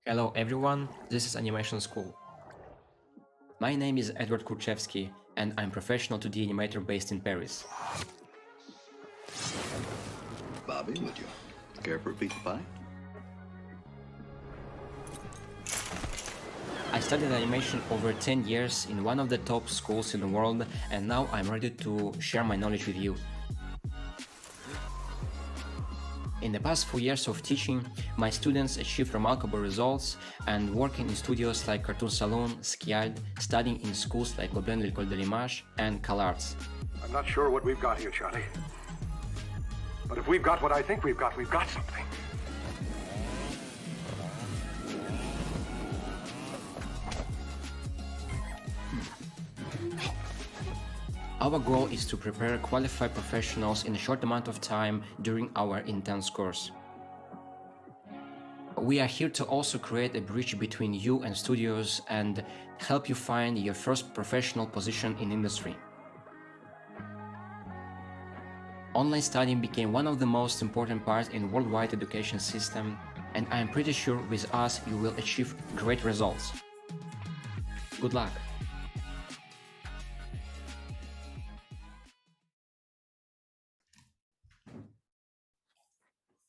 Hello everyone, this is Animation School. My name is Edward Kurchevsky and I'm professional 2D animator based in Paris. Bobby, would you care for a piece of pie? I studied animation over 10 years in one of the top schools in the world and now I'm ready to share my knowledge with you. In the past 4 years of teaching, my students achieved remarkable results and working in studios like Cartoon Saloon, Skiad, studying in schools like Gobelins École de l'Image and CalArts. I'm not sure what we've got here, Charlie. But if we've got what I think we've got something. Our goal is to prepare qualified professionals in a short amount of time during our intense course. We are here to also create a bridge between you and studios and help you find your first professional position in industry. Online studying became one of the most important parts in worldwide education system, and I am pretty sure with us you will achieve great results. Good luck!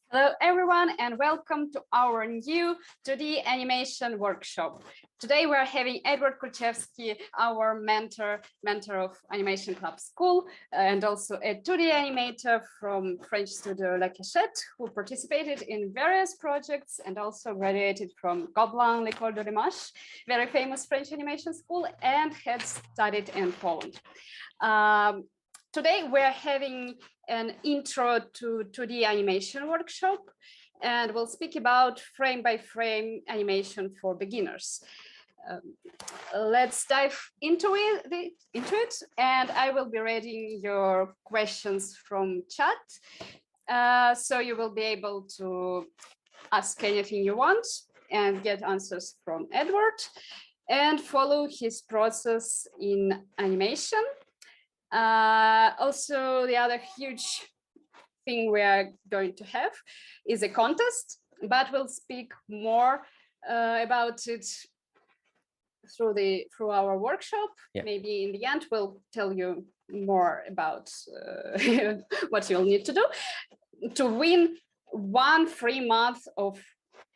Hello everyone and welcome to our new 2D animation workshop. Today we're having Edward Kurchevsky, our mentor of Animation Club School, and also a 2D animator from French studio La Cachette, who participated in various projects and also graduated from Gobelins École de l'Image, very famous French animation school, and had studied in Poland. Today we're having an intro to 2D animation workshop, and we'll speak about frame-by-frame animation for beginners. Let's dive into it, and I will be reading your questions from chat, so you will be able to ask anything you want and get answers from Edward and follow his process in animation. Also, the other huge thing we are going to have is a contest, but we'll speak more about it through our workshop. Yeah. Maybe in the end we'll tell you more about what you'll need to do to win 1 free month of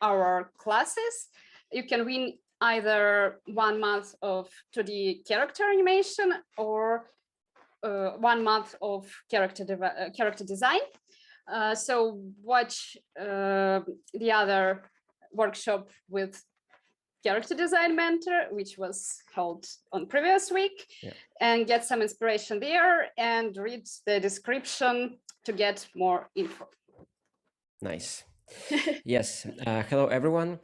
our classes. You can win either 1 month of 2D character animation or 1 month of character design. So watch the other workshop with character design mentor, which was held on previous week, and get some inspiration there and read the description to get more info. Nice. Yes. Hello, everyone.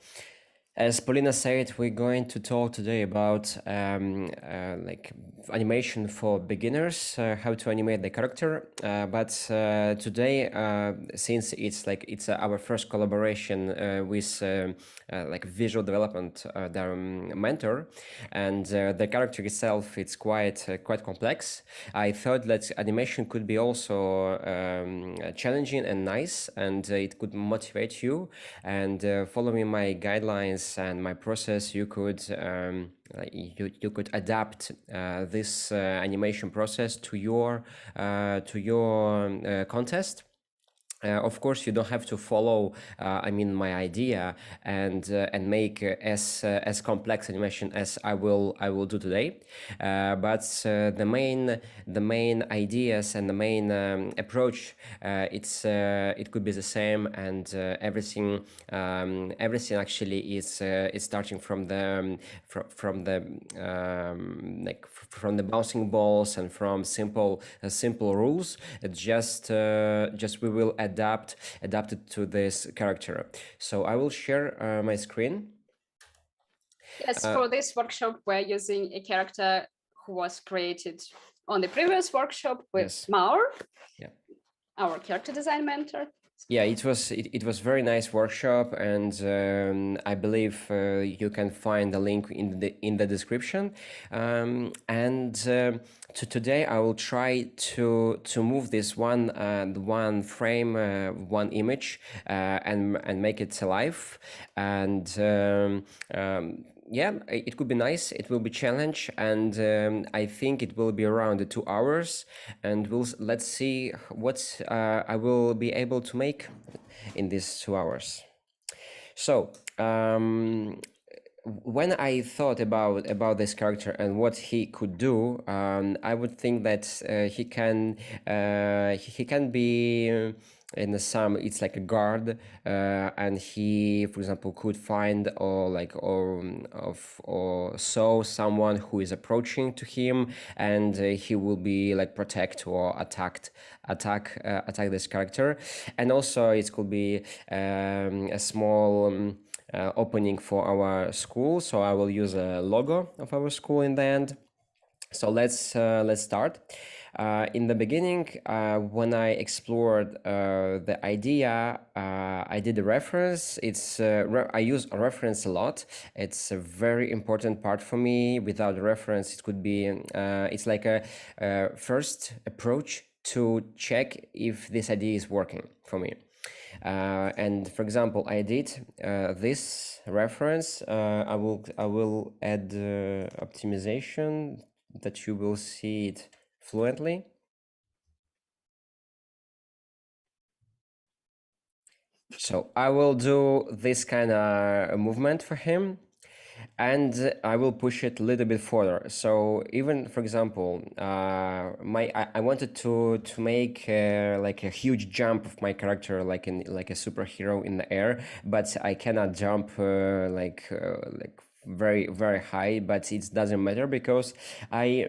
As Paulina said, we're going to talk today about like animation for beginners, how to animate the character. But today, since it's our first collaboration with like visual development mentor, and the character itself, it's quite complex. I thought that animation could be also challenging and nice, and it could motivate you. And following my guidelines and my process, you could you could adapt this animation process to your contest. Of course, you don't have to follow, my idea and make as complex animation as I will do today. But the main ideas and the main approach, it could be the same, and everything actually is starting from the from the bouncing balls and from simple rules. Just we will adapt it to this character. So I will share my screen. Yes, for this workshop, we're using a character who was created on the previous workshop with Maur, our character design mentor. Yeah, it was very nice workshop, and I believe you can find the link in the description. And today I will try to move this one frame, one image, and make it alive. And yeah, it could be nice. It will be challenge, and I think it will be around the 2 hours. And let's see what I will be able to make in these 2 hours. So when I thought about this character and what he could do, I would think that he can be in some, it's like a guard, and he, for example, could find or saw someone who is approaching to him, and he will be like protect or attack this character. And also it could be a small opening for our school, so I will use a logo of our school in the end. So let's start. In the beginning, when I explored the idea, I did a reference. I use a reference a lot. It's a very important part for me. Without a reference, it could be it's like a first approach to check if this idea is working for me. And for example, I did this reference. I will add optimization that you will see it fluently. So I will do this kind of movement for him, and I will push it a little bit further. So even, for example, I wanted to make like a huge jump of my character, like a superhero in the air, but I cannot jump like very high. But it doesn't matter, because I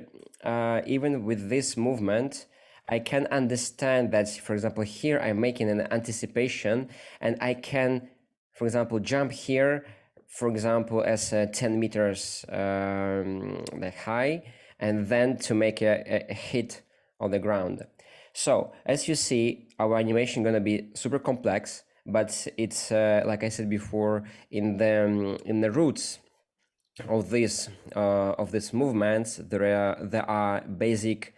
even with this movement, I can understand that, for example, here I'm making an anticipation, and I can, for example, jump here, for example, as 10 meters like high, and then to make a hit on the ground. So as you see, our animation gonna be super complex, but it's like I said before, in the roots of these movements, there are basic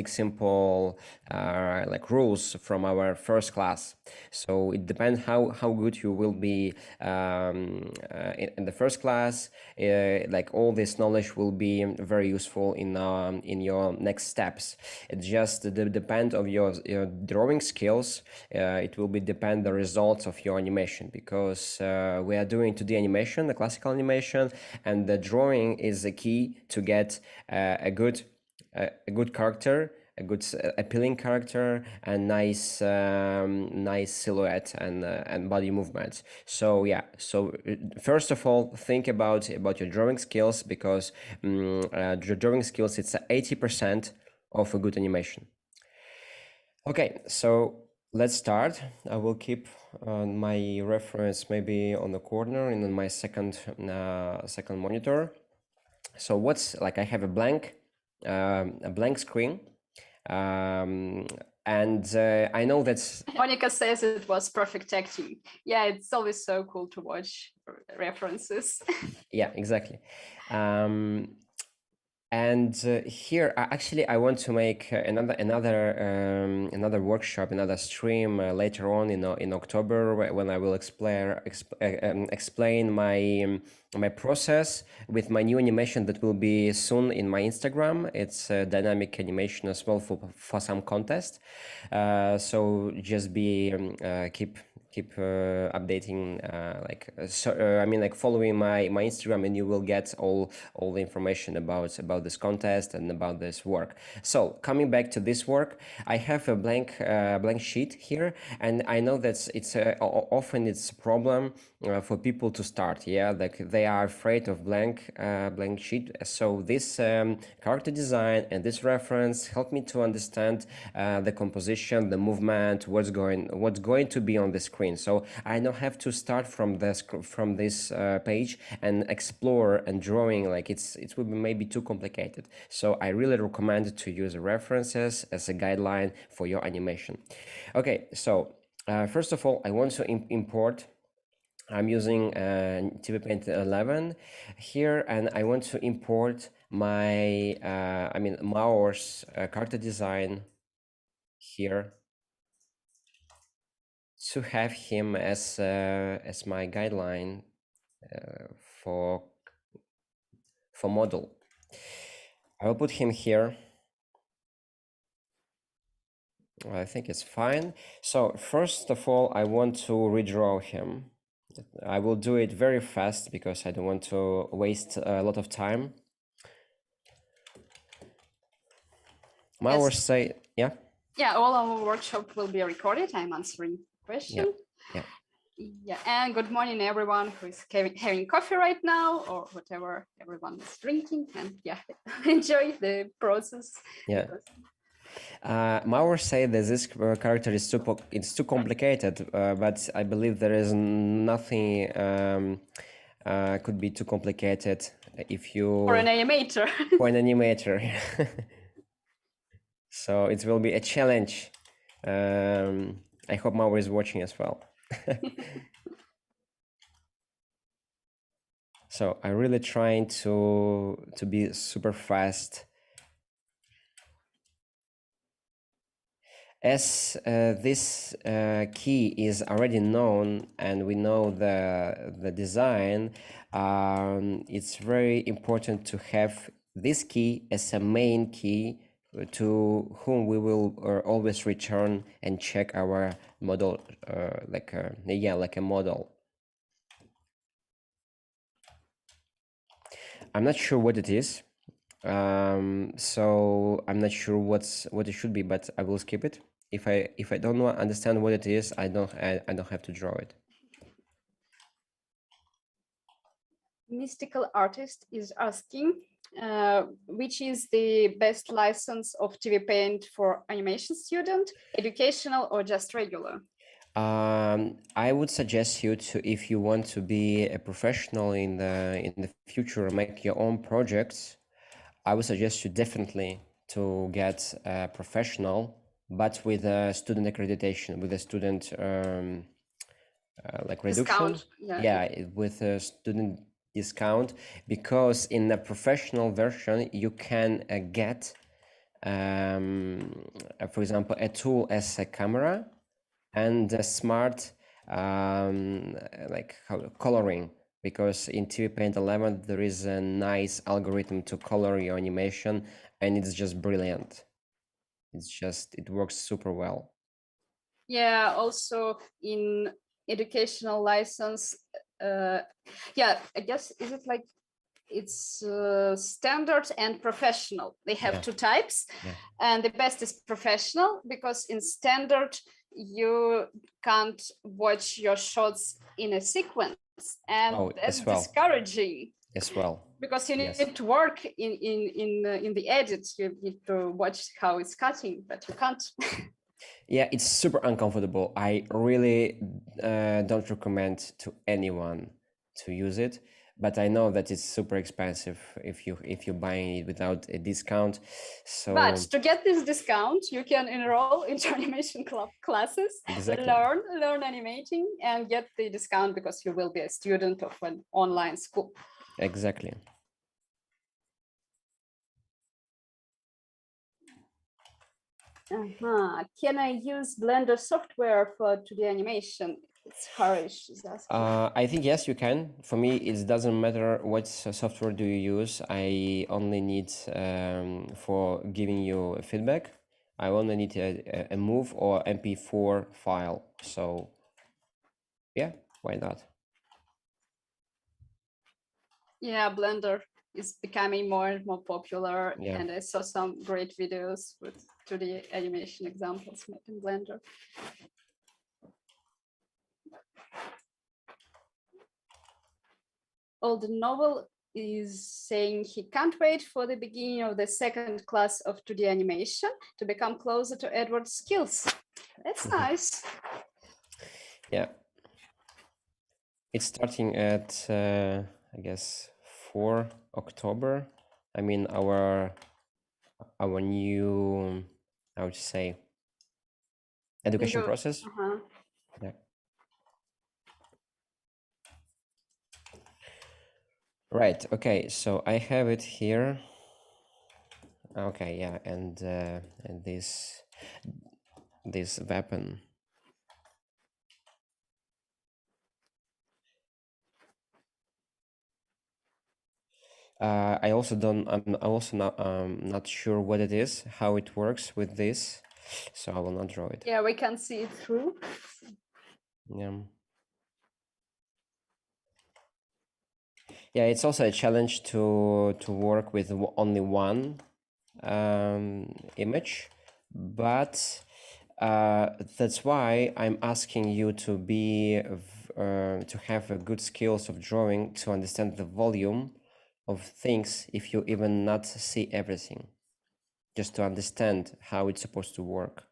simple like rules from our first class. So it depends how good you will be in the first class. Like all this knowledge will be very useful in your next steps. It just depend of your drawing skills. It will be depend the results of your animation, because we are doing 2D animation, the classical animation, and the drawing is the key to get a good character, a good appealing character, and nice silhouette and body movements. So yeah, so first of all, think about your drawing skills, because your drawing skills, it's 80% of a good animation. Okay, so let's start. I will keep my reference maybe on the corner and on my second monitor. So what's like, I have a blank screen, and I know that's Monica says it was perfect acting. Yeah, it's always so cool to watch references. yeah, exactly. And here, actually, I want to make another workshop, another stream later on in October, when I will explain my process with my new animation that will be soon in my Instagram. It's dynamic animation as well for some contest. So just be keep updating, I mean, like following my Instagram, and you will get all the information about this contest and about this work. So coming back to this work, I have a blank sheet here, and I know that it's often it's a problem for people to start. Yeah, like they are afraid of blank sheet. So this character design and this reference helped me to understand the composition, the movement, what's going to be on the screen. So I now have to start from this page and explore and drawing. Like it would be maybe too complicated. So I really recommend to use references as a guideline for your animation. Okay, so First of all, I want to import. I'm using TV Paint 11 here, and I want to import my, Maur's character design here to have him as my guideline for model. I will put him here. I think it's fine. So first of all, I want to redraw him. I will do it very fast because I don't want to waste a lot of time. Maur say, yeah? Yeah, all our workshop will be recorded. I'm answering questions. Yeah. Yeah, and good morning, everyone who is having coffee right now or whatever everyone is drinking. And yeah, enjoy the process. Yeah. Maur said that this character is too complicated, but I believe there is nothing could be too complicated if you for an animator. For an animator. So it will be a challenge. I hope Maur is watching as well. So I'm really trying to be super fast. As this key is already known and we know the design, it's very important to have this key as a main key to whom we will always return and check our model like a model. I'm not sure what it is, so I'm not sure what it should be, but I will skip it. If I don't understand what it is, I don't have to draw it. Mystical Artist is asking, which is the best license of TV Paint for animation student, educational or just regular? I would suggest you to, if you want to be a professional in the future, make your own projects. I would suggest you definitely to get a professional, but with a student accreditation, with a student like reduction. Discount, with a student discount, because in the professional version you can get, for example, a tool as a camera and a smart coloring, because in TV Paint 11 there is a nice algorithm to color your animation, and it's just brilliant. It works super well. Yeah, also in educational license, yeah, I guess, is it like it's standard and professional? They have two types, and the best is professional, because in standard you can't watch your shots in a sequence, and that's discouraging as well, because you need to work in the edit. You need to watch how it's cutting, but you can't. Yeah, it's super uncomfortable. I really don't recommend to anyone to use it, but I know that it's super expensive if you're buying it without a discount. So, but to get this discount, you can enroll into animation club classes, learn animating, and get the discount because you will be a student of an online school. Exactly. Can I use Blender software for 2D animation? It's Harish is asking. I think yes, you can. For me, it doesn't matter what software do you use. I only need for giving you feedback. I only need a move or MP4 file. So yeah, why not? Yeah, Blender is becoming more and more popular, and I saw some great videos with 2D animation examples made in Blender. Old Novel is saying he can't wait for the beginning of the second class of 2D animation to become closer to Edward's skills. That's nice. Yeah. It's starting at, I guess, 4 October. I mean, our new, I would say, education process. Yeah. Right. Okay. So I have it here. Okay. Yeah. And this weapon. I also don't. I'm also not sure what it is, how it works with this, so I will not draw it. Yeah, we can see it through. Yeah. Yeah, it's also a challenge to work with only one image, but that's why I'm asking you to be to have a good skills of drawing, to understand the volume of things if you even not see everything, just to understand how it's supposed to work.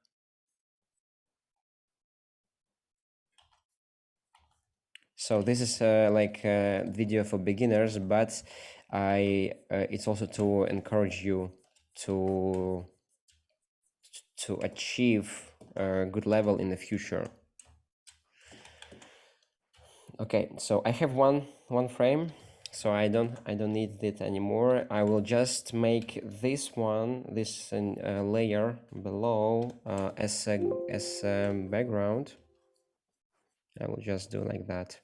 So this is like a video for beginners, but it's also to encourage you to achieve a good level in the future. Okay, so I have one frame, so I don't need it anymore. I will just make this layer below as a background. I will just do like that.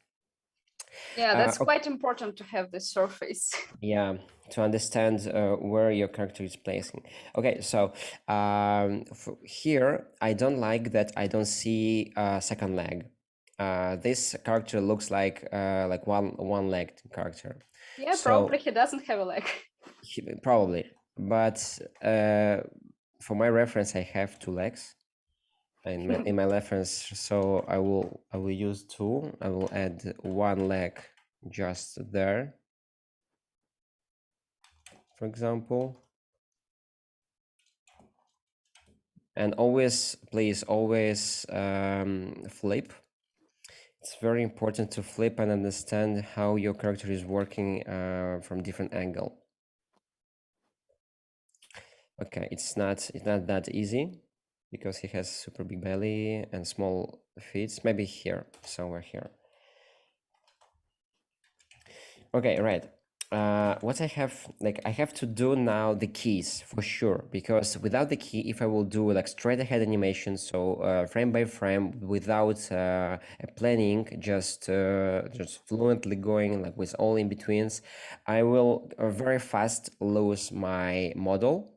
Yeah, that's quite important to have this surface. Yeah, to understand where your character is placing. Okay, so here I don't like that I don't see a second leg. This character looks like one-legged character. Yeah, So probably he doesn't have a leg. probably, but for my reference, I have two legs in my reference. So I will use two. I will add one leg just there, for example. And always, please, always flip. It's very important to flip and understand how your character is working from different angle. Okay, it's not that easy because he has super big belly and small feet. Maybe here, somewhere here. Okay, right. What I have to do now the keys for sure, because without the key, if I will do like straight ahead animation, so frame by frame without a planning, just fluently going like with all in betweens, I will very fast lose my model,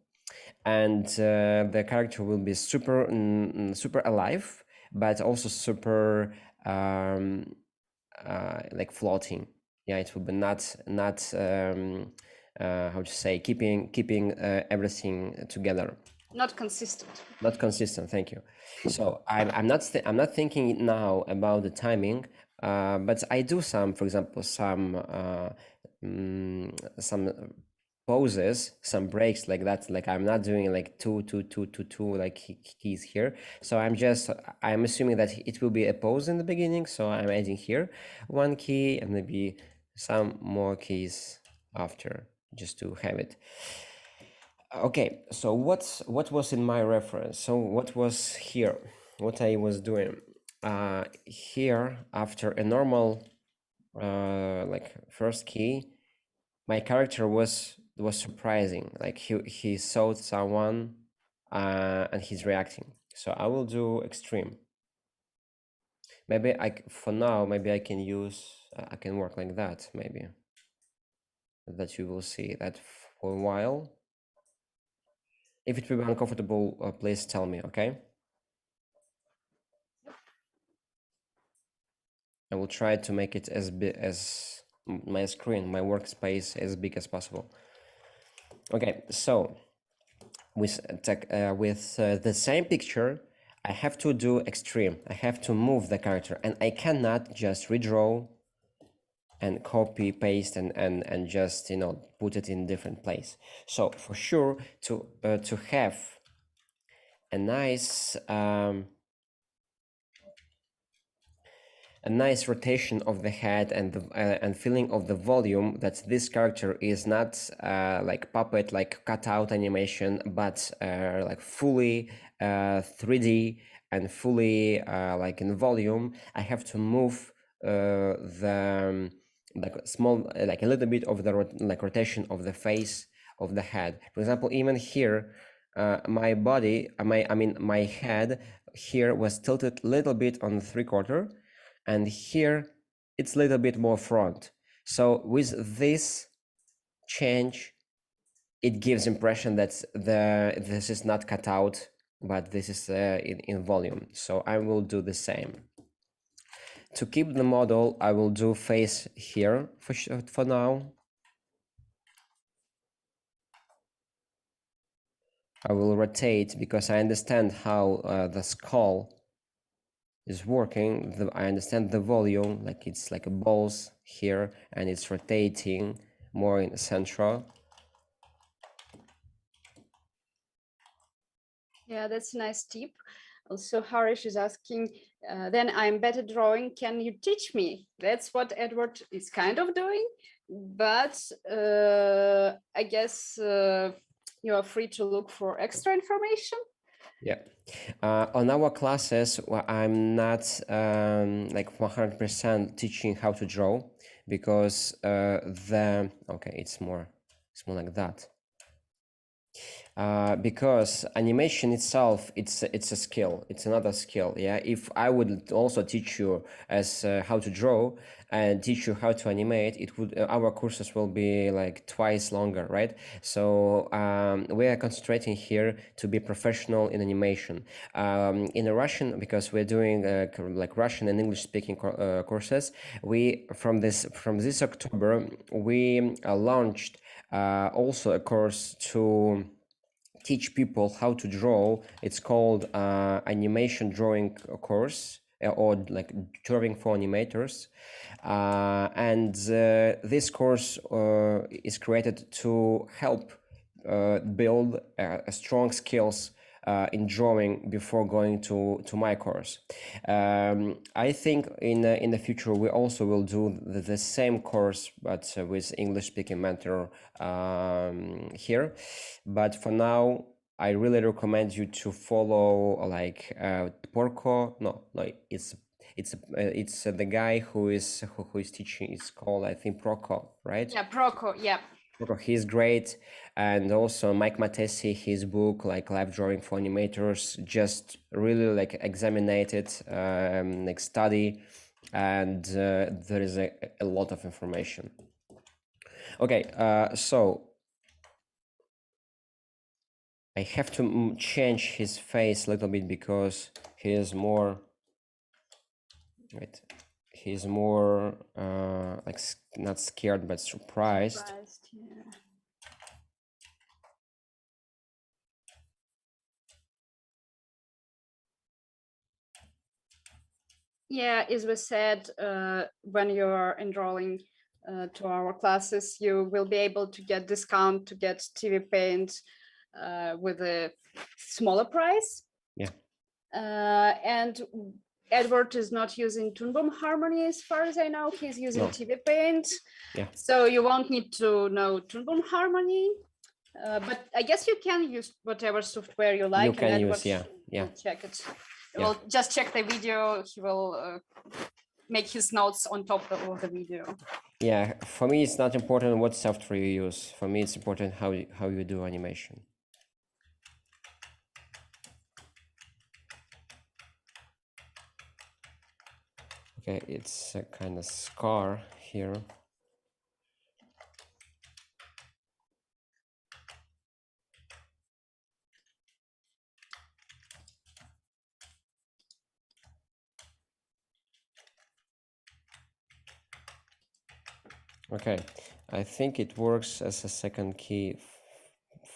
and the character will be super alive, but also super like floating. Yeah, it will be not how to say, keeping everything together. Not consistent. Not consistent. Thank you. So I'm not thinking now about the timing, but I do some, for example, some poses, some breaks like that. Like I'm not doing like two like keys here. So I'm assuming that it will be a pose in the beginning. So I'm adding here one key and maybe some more keys after, just to have it. Okay, so what was in my reference? So what was here? What I was doing here after a normal like first key, my character was surprising. Like he saw someone and he's reacting. So I will do extreme. Maybe for now maybe I can use I can work like that, maybe that you will see that for a while. If it will be uncomfortable, please tell me, okay? I will try to make it as big as my screen, my workspace, as big as possible. Okay, so with the same picture, I have to do extreme. I have to move the character, and I cannot just redraw and copy, paste, and just put it in different place. So for sure, to have a nice a nice rotation of the head and the and feeling of the volume that this character is not like puppet, like cutout animation, but like fully 3D and fully like in volume. I have to move the like small like a little bit of the like rotation of the face of the head. For example, even here, my body, my head here was tilted a little bit on the 3/4, and here it's a little bit more front. So with this change, it gives impression that this is not cut out, but this is in volume. So I will do the same. To keep the model, I will do face here for now. I will rotate because I understand how the skull is working. I understand the volume, like it's like a balls here, and it's rotating more in the central. Yeah, that's a nice tip. Also, Harish is asking, then I'm better drawing. Can you teach me? That's what Edward is kind of doing. But I guess you are free to look for extra information. Yeah. On our classes, I'm not like 100% teaching how to draw because it's more like that. Because animation itself, it's a skill. It's another skill. Yeah. If I would also teach you as how to draw and teach you how to animate, it would our courses will be like twice longer, right? So we are concentrating here to be professional in animation. In a Russian, because we're doing like Russian and English speaking courses, we from this October we launched also a course to teach people how to draw. It's called animation drawing course or like drawing for animators. And this course is created to help build strong skills in drawing before going to my course. I think in the future we also will do the same course, but with English speaking mentor here. But for now, I really recommend you to follow like Porco. No, it's the guy who is teaching. It's called, I think, Proco, right? Yeah, Proco. Yeah. He's great. And also Mike Matesi, his book like Live Drawing for Animators, just really like examinated like study, and there is a lot of information. Okay, so I have to change his face a little bit because he is more he's more like not scared but surprised. Yeah. Yeah, as we said, when you're enrolling to our classes, you will be able to get discount to get TV Paint with a smaller price. Yeah. And Edward is not using Toon Boom Harmony as far as I know. He's using TV Paint. Yeah. So you won't need to know Toon Boom Harmony. But I guess you can use whatever software you like. You can and use, yeah. We'll check it. We'll just check the video. He will make his notes on top of the video. Yeah, for me, it's not important what software you use. For me, it's important how you do animation. Okay, it's a kind of scar here. Okay, I think it works as a second key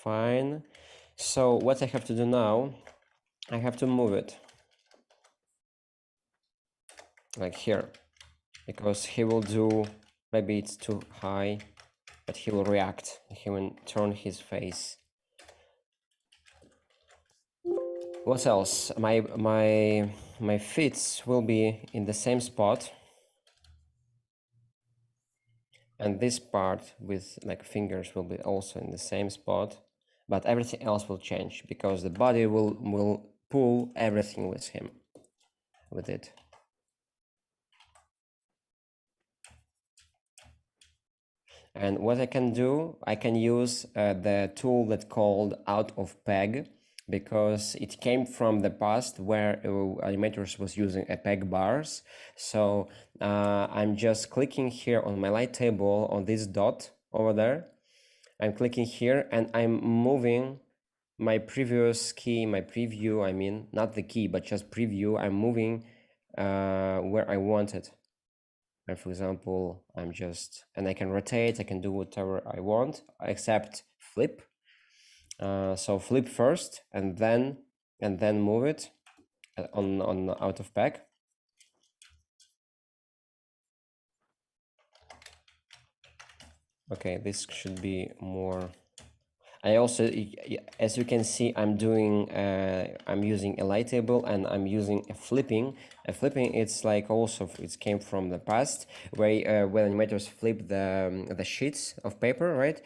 fine. So what I have to do now, I have to move it like here, because he will do, maybe it's too high, but he will react. He will turn his face. What else? My feet will be in the same spot. And this part with like fingers will be also in the same spot, but everything else will change because the body will pull everything with it. And what I can do, I can use the tool that's called out of peg, because it came from the past where animators was using a peg bars. So I'm just clicking here on my light table on this dot over there. I'm clicking here and I'm moving my previous key, my preview, I mean, not the key, but just preview. I'm moving where I want it. And for example, and I can rotate, I can do whatever I want, except flip. So flip first and then move it on out of pack. Okay, this should be more. I also, as you can see, I'm using a light table and I'm using a flipping. A flipping, it's like also, it came from the past where when animators flip the sheets of paper, right?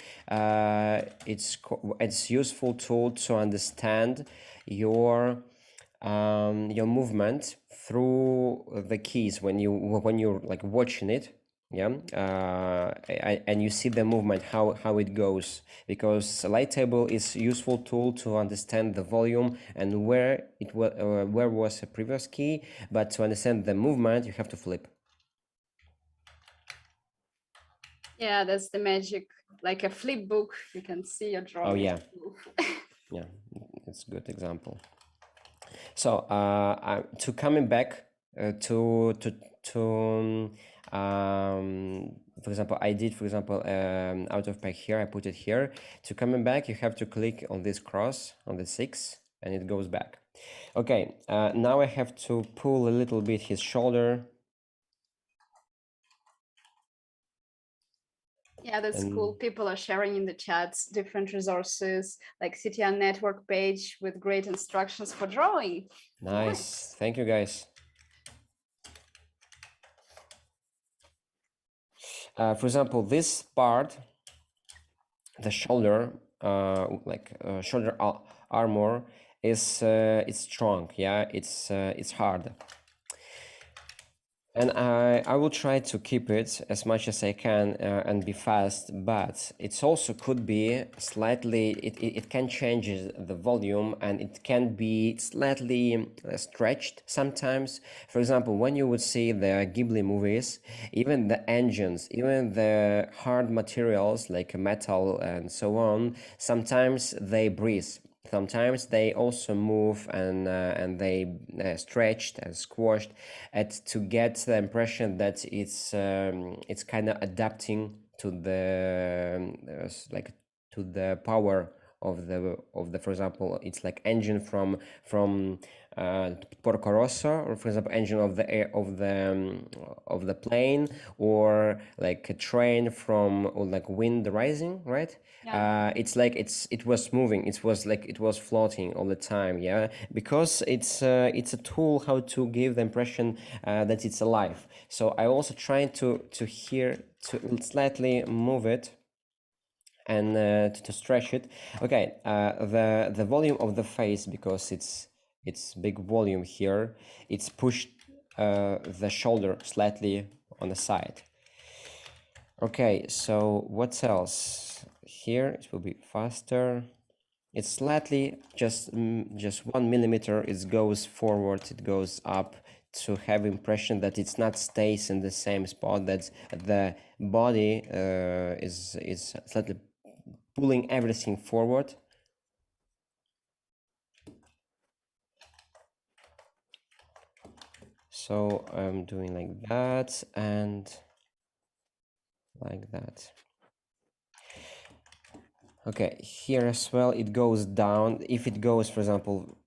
It's useful tool to understand your movement through the keys when you're like watching it, yeah, and you see the movement, how it goes, because a light table is useful tool to understand the volume and where it was, where was a previous key, but to understand the movement you have to flip. Yeah, that's the magic, like a flip book, you can see your drawing. Oh yeah. Yeah, it's a good example. So to coming back to for example, I did, for example, out of pack here, I put it here. To coming back, you have to click on this cross on the 6 and it goes back. Okay, now I have to pull a little bit his shoulder. Yeah, that's cool. People are sharing in the chats different resources like CTN network page with great instructions for drawing. Nice. Thank you, guys. For example, this part, the shoulder, shoulder armor, is it's strong. Yeah, it's hard. And I will try to keep it as much as I can and be fast, but it's also could be slightly, it can change the volume and it can be slightly stretched sometimes. For example, when you would see the Ghibli movies, even the engines, even the hard materials like metal and so on, sometimes they breathe. Sometimes they also move and they stretched and squashed to get the impression that it's kind of adapting to the like to the power of the for example, it's like engine from Porco Rosso, or for example engine of the air of the plane, or like a train from, or like wind rising, right? Yeah. It's like it was moving, it was like it was floating all the time, yeah, because it's a tool how to give the impression that it's alive. So I also trying to slightly move it and to stretch it. Okay, the volume of the face, because it's big volume here, it's pushed the shoulder slightly on the side. Okay, so what else? Here it will be faster. It's slightly just 1 millimeter. It goes forward, it goes up, to have impression that it's not stays in the same spot. That the body is slightly pulling everything forward. So I'm doing like that and like that. Okay, here as well it goes down. If it goes, for example,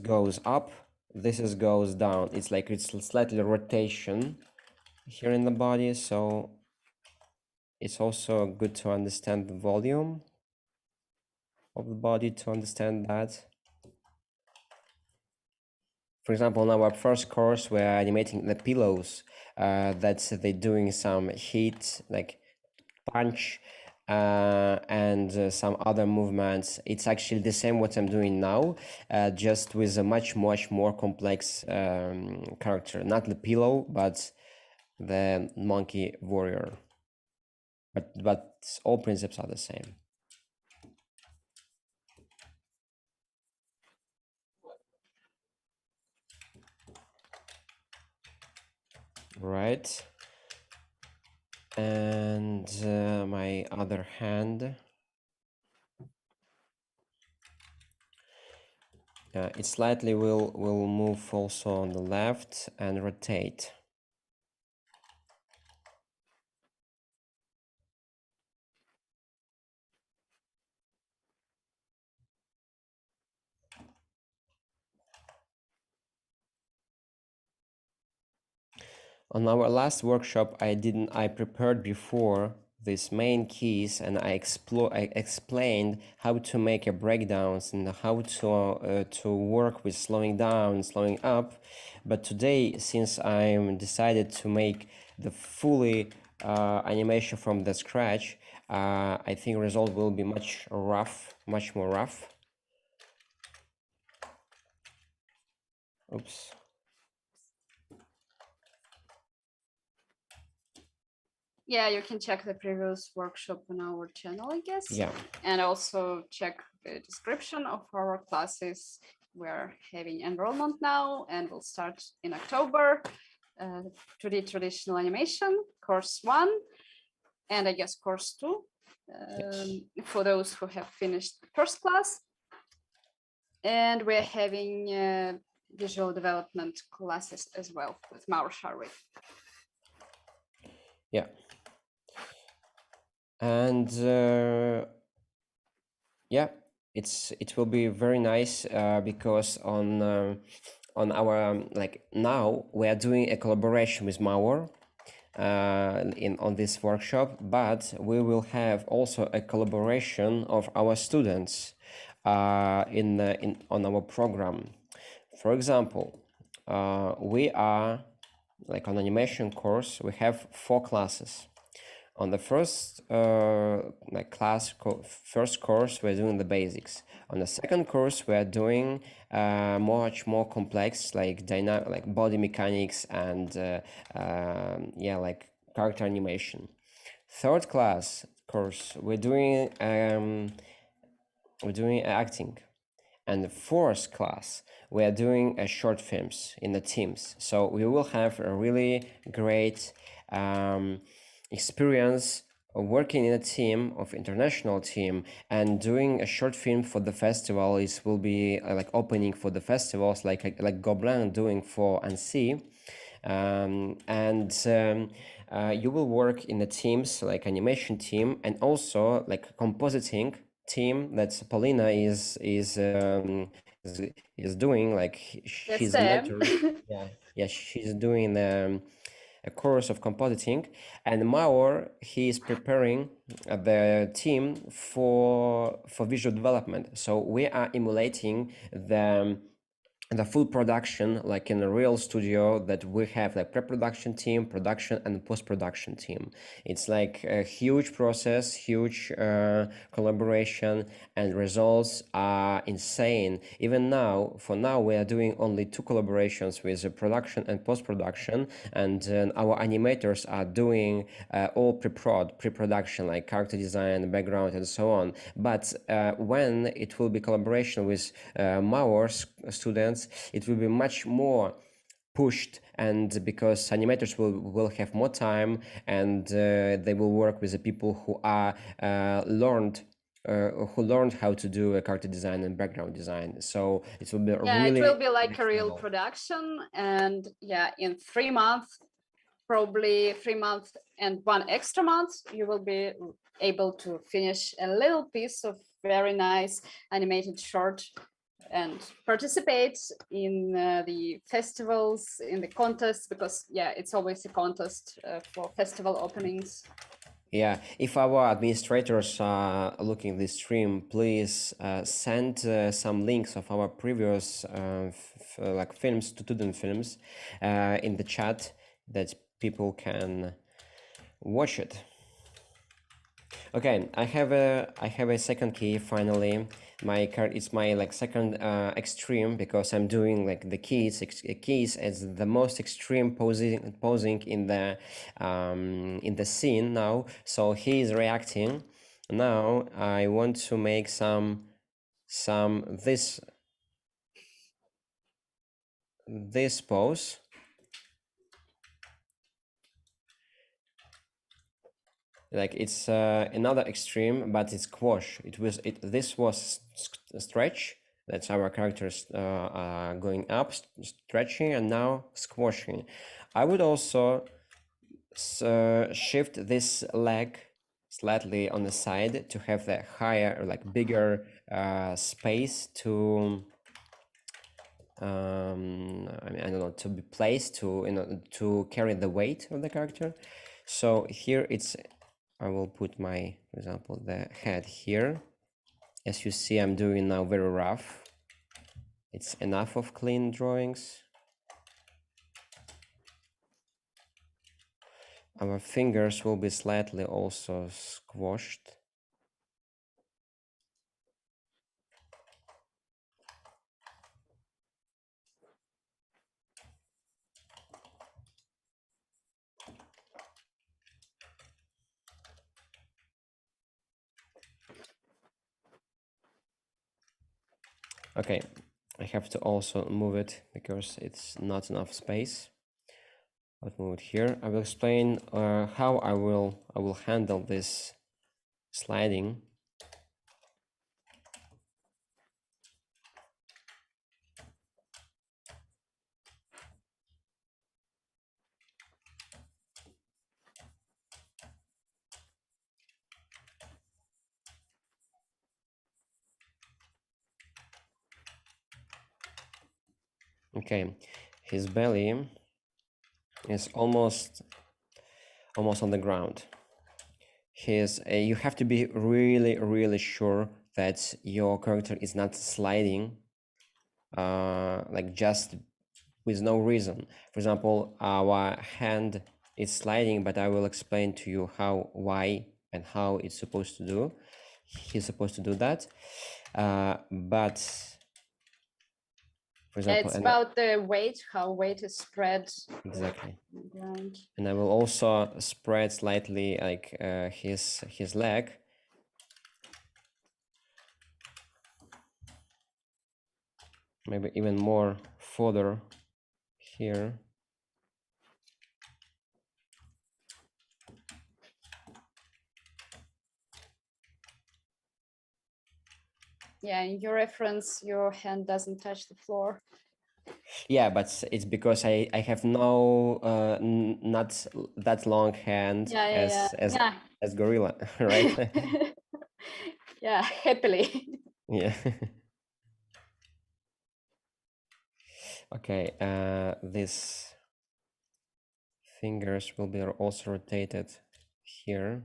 goes up, goes down. It's like it's slightly rotation here in the body, so it's also good to understand the volume of the body to understand that. For example, in our first course, we're animating the pillows. That's they're doing some heat, like punch, and some other movements. It's actually the same what I'm doing now, just with a much more complex character. Not the pillow, but the monkey warrior. But all principles are the same. Right. And my other hand, it slightly will move also on the left and rotate. On our last workshop, I prepared before these main keys, and I explained how to make a breakdowns and how to work with slowing down, slowing up. But today, since I'm decided to make the fully animation from the scratch, I think result will be much more rough. Oops. Yeah, you can check the previous workshop on our channel, I guess. Yeah. And also check the description of our classes. We're having enrollment now and we'll start in October. 2D traditional animation, course 1, and I guess course 2, Yes. for those who have finished the first class. And we're having visual development classes as well with Mauro Sharwi. Yeah. And yeah, it will be very nice because on our like now we are doing a collaboration with Mauro on this workshop, but we will have also a collaboration of our students on our program. For example, we are like on animation course, we have 4 classes. On the first first course, we're doing the basics. On the second course, we're doing much more complex, like body mechanics and like character animation. Third class course, we're doing acting. And the fourth class, we are doing short films in the teams. So we will have a really great experience of working in a team, of international team, and doing a short film for the festival. Will be like opening for the festivals, like Gobelins doing for Annecy. You will work in the teams like animation team and also like compositing team that Paulina is doing. Like she's the mentor. Yeah, she's doing a course of compositing, and Maur, he is preparing the team for visual development. So we are emulating the full production, like in a real studio, that we have like pre-production team, production, and post-production team. It's like a huge process, huge collaboration, and results are insane. Even now, for now, we are doing only 2 collaborations with the production and post-production, and our animators are doing all pre-production, like character design, background, and so on. But when it will be collaboration with Maur's students, it will be much more pushed, and because animators will have more time, and they will work with the people who are learned how to do a character design and background design. So it will be really, it will be like a real production, and in 3 months, probably 3 months and 1 extra month, you will be able to finish a little piece of very nice animated short and participate in the festivals, in the contests, because it's always a contest for festival openings. Yeah, if our administrators are looking this stream, please send some links of our previous like films, student films, in the chat, that people can watch it. Okay, I have a second key finally. My card is my like second extreme because I'm doing like the keys as the most extreme posing in the scene now. So he is reacting. Now I want to make some this pose. Like it's another extreme, but it's squash. This was stretch. That's our characters going up, stretching, and now squashing. I would also shift this leg slightly on the side to have the higher, like bigger space to. I mean, I don't know, to be placed to carry the weight of the character. So here I will put my, for example, the head here. As you see, I'm doing now very rough. It's enough of clean drawings. Our fingers will be slightly also squashed. Okay, I have to also move it because it's not enough space. I'll move it here. I will explain how I will handle this sliding. Okay, his belly is almost on the ground. You have to be really sure that your character is not sliding like just with no reason. For example, our hand is sliding, but I will explain to you why and how it's supposed to do. He's supposed to do that, but for example, It's about the weight, how weight is spread. Exactly. On the ground. And I will also spread slightly like his leg. Maybe even more further here. Yeah, in your reference, your hand doesn't touch the floor. Yeah, but it's because I have no not that long hand as gorilla, right? Yeah, happily. Yeah. Okay, these fingers will be also rotated here.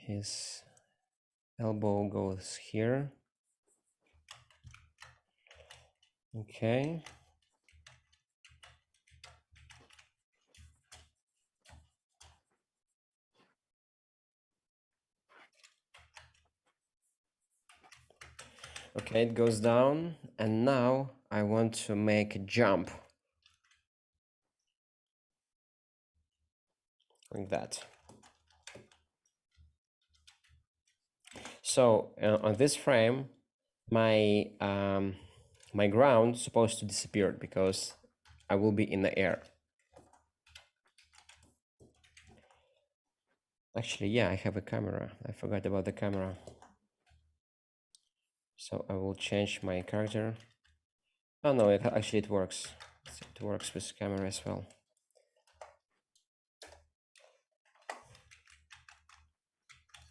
His elbow goes here. Okay. Okay, it goes down, and now I want to make a jump like that. So on this frame, my my ground is supposed to disappear because I will be in the air. Actually, yeah, I have a camera. I forgot about the camera. So I will change my character. Oh no, actually it works. It works with camera as well.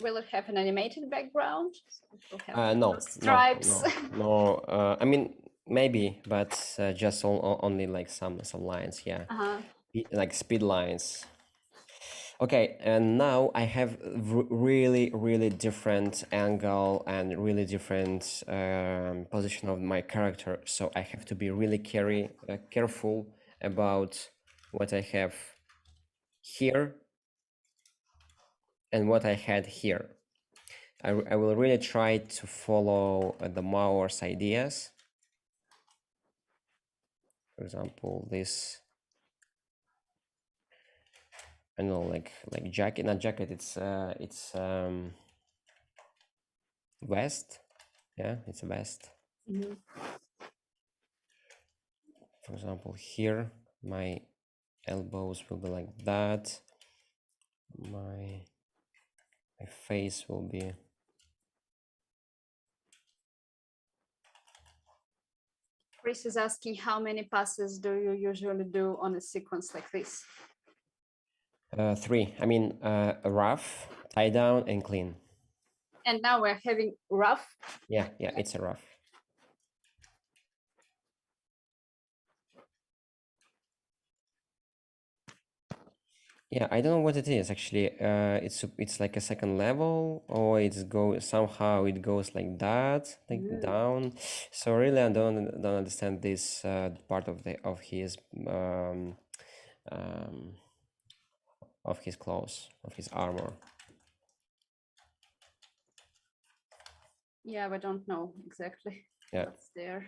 Will it have an animated background? No, stripes. no. I mean, maybe, but just only like some lines. Yeah. like speed lines. Okay, and now I have really, really different angle and really different position of my character. So I have to be really careful about what I have here and what I had here. I will really try to follow the Mauer's ideas. For example, this, I know, like jacket, not jacket. It's vest. Yeah, it's a vest. Mhm. For example, here my elbows will be like that. My face will be. Chris is asking how many passes do you usually do on a sequence like this? 3. I mean, a rough, tie down, and clean. And now we're having rough. Yeah, it's a rough. Yeah, I don't know what it is actually. It's like a second level, or somehow it goes like that, like down. So really, I don't understand this part of his um, of his clothes, of his armor. Yeah, we don't know exactly what's there.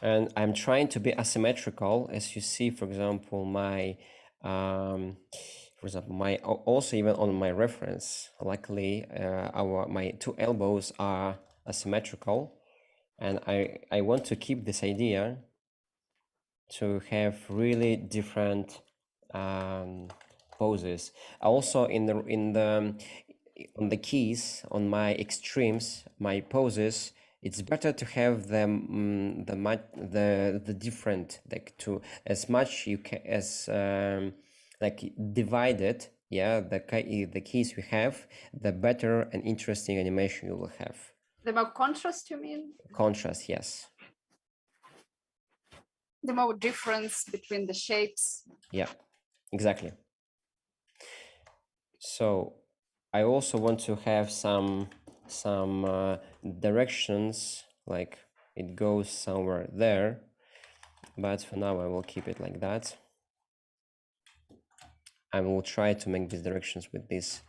And I'm trying to be asymmetrical, as you see, for example, also even on my reference, luckily, my two elbows are asymmetrical, and I want to keep this idea to have really different poses. Also, on the keys, on my extremes, my poses, it's better to have them the different, like, to as much you can as like divided. Yeah, the keys we have, the better and interesting animation you will have. The more contrast, you mean? Contrast, yes. The more difference between the shapes. Yeah, exactly. So I also want to have some directions, like it goes somewhere there, but for now I will keep it like that. I will try to make these directions with this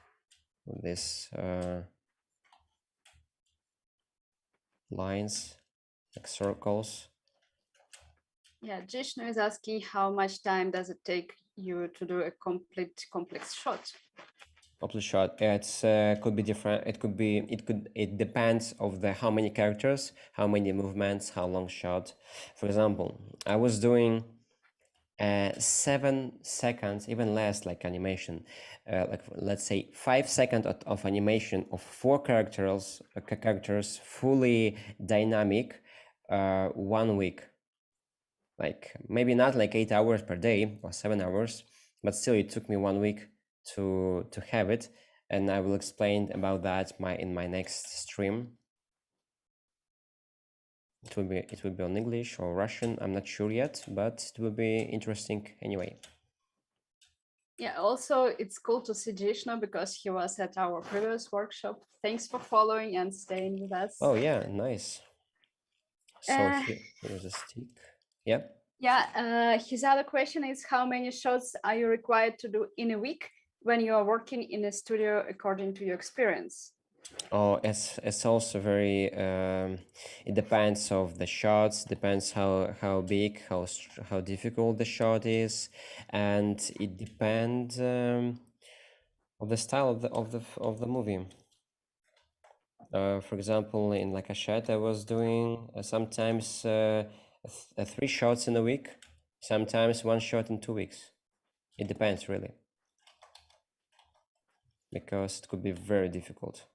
lines, like circles. Yeah, Jishnu is asking how much time does it take you to do a complete complex shot? Complete shot. It's could be different. It depends of the how many characters, how many movements, how long shot. For example, I was doing 7 seconds, even less, like animation, like let's say 5 seconds of animation of 4 characters fully dynamic, 1 week. Like maybe not like 8 hours per day or 7 hours, but still it took me 1 week to have it, and I will explain about that in my next stream. It will be on English or Russian, I'm not sure yet, but it will be interesting anyway. Yeah, also it's cool to see Jishnu because he was at our previous workshop. Thanks for following and staying with us. Oh yeah, nice. So here's a stick. Yeah. Yeah, his other question is how many shots are you required to do in a week when you are working in a studio according to your experience? Oh, it's also very. It depends of the shots. Depends how big, how difficult the shot is, and it depends of the style of the movie. For example, in La Cachette, I was doing sometimes 3 shots in a week, sometimes 1 shot in 2 weeks. It depends really, because it could be very difficult.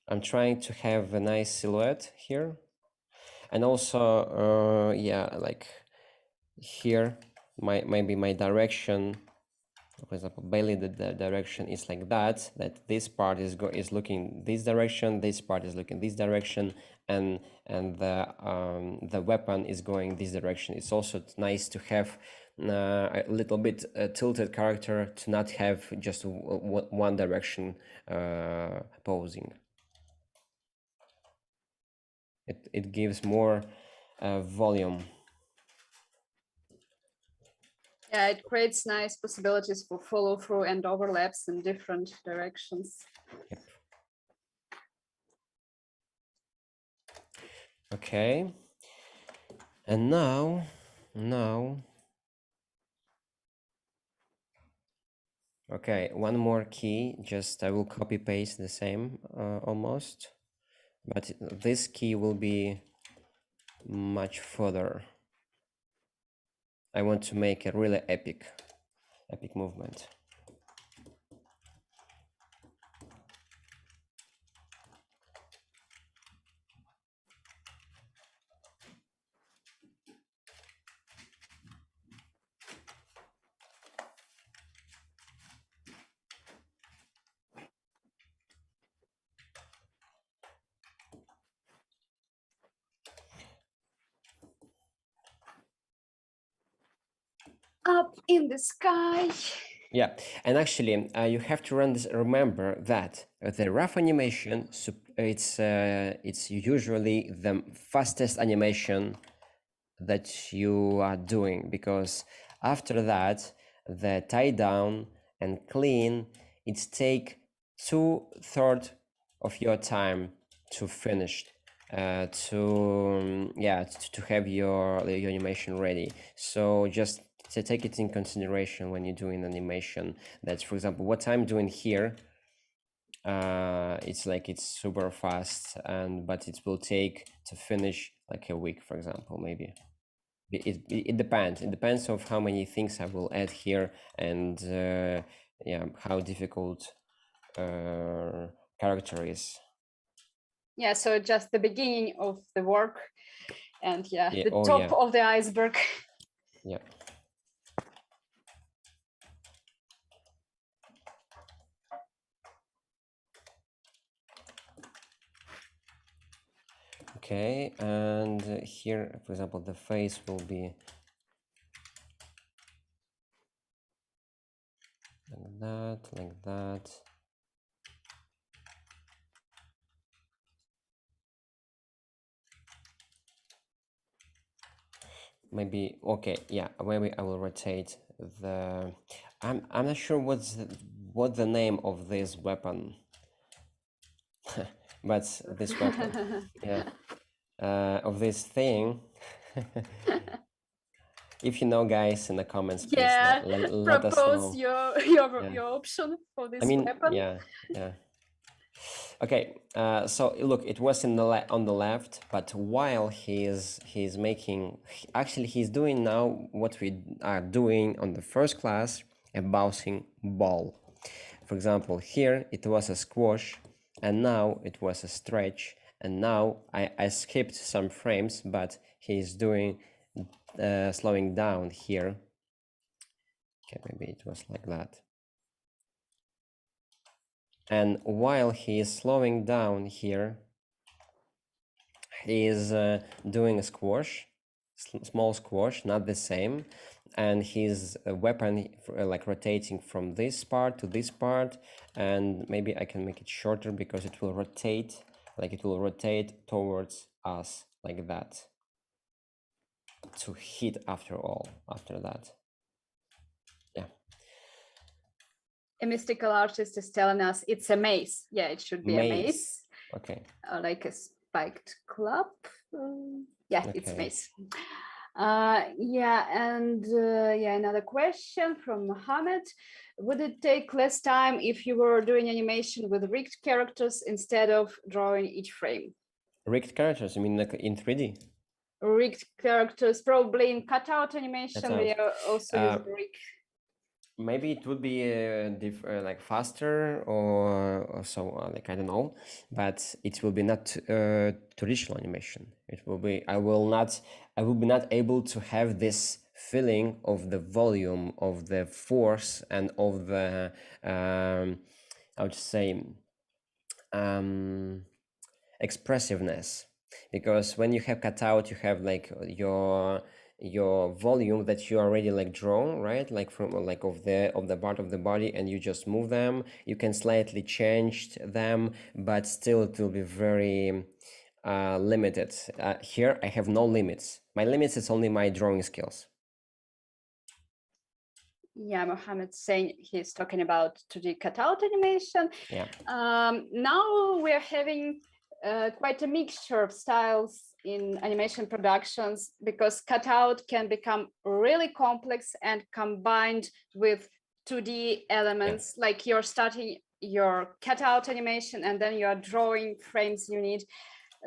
I'm trying to have a nice silhouette here. And also, yeah, like here, maybe my direction, for example, Bailey, the direction is like that this part is looking this direction, this part is looking this direction, and the weapon is going this direction. It's also nice to have a little bit tilted character, to not have just one direction posing. It gives more volume. Yeah, it creates nice possibilities for follow through and overlaps in different directions. Yep. Okay. And now, okay, one more key. Just I will copy paste the same almost, but this key will be much further. I want to make a really epic movement. Up in the sky. Yeah, and actually, you have to remember that the rough animation, it's usually the fastest animation that you are doing, because after that, the tie down and clean, it's take 2/3 of your time to finish, to have your animation ready. So just to take it in consideration when you're doing animation. That's, for example, what I'm doing here, it's super fast, but it will take to finish like a week, for example, maybe. It depends of how many things I will add here, and yeah, how difficult character is. Yeah, so just the beginning of the work, and Yeah, the top of the iceberg. Yeah. Okay, and here, for example, the face will be like that, like that. Maybe, okay, yeah, maybe I will rotate the, I'm not sure what the name of this weapon, but this weapon, yeah, of this thing. If you know, guys, in the comments, please let us know. Propose your option for this weapon. Yeah. Okay, so look, it was on the left, but while he's making, actually he's doing now what we are doing on the first class, a bouncing ball. For example, here it was a squash, and now it was a stretch, and now I skipped some frames, but he's doing slowing down here. Okay, maybe it was like that. And while he is slowing down here, he is doing a squash, small squash, not the same. And his weapon like rotating from this part to this part. And maybe I can make it shorter because it will rotate, like it will rotate towards us like that. To hit after that. Yeah. A mystical artist is telling us it's a mace. Yeah, it should be a mace. Okay. Like a spiked club. Yeah, Okay. it's mace. Yeah, and another question from Mohammed. Would it take less time if you were doing animation with rigged characters instead of drawing each frame? Rigged characters, you mean like in 3D? Rigged characters, probably in cutout animation, they are also use rig. maybe it would be like faster or so on, like I don't know, but it will be not traditional animation. It will be I will be not able to have this feeling of the volume, of the force, and of the I would say expressiveness, because when you have cutout you have like your volume that you already like drawn, right, like from like of the part of the body, and you just move them. You can slightly change them, but still it will be very limited. Here I have no limits. My limits is only my drawing skills. Yeah, Mohammed's saying he's talking about 2D cutout animation. Yeah. Now we're having quite a mixture of styles in animation productions, because cutout can become really complex and combined with 2D elements, like you're starting your cutout animation and then you're drawing frames you need.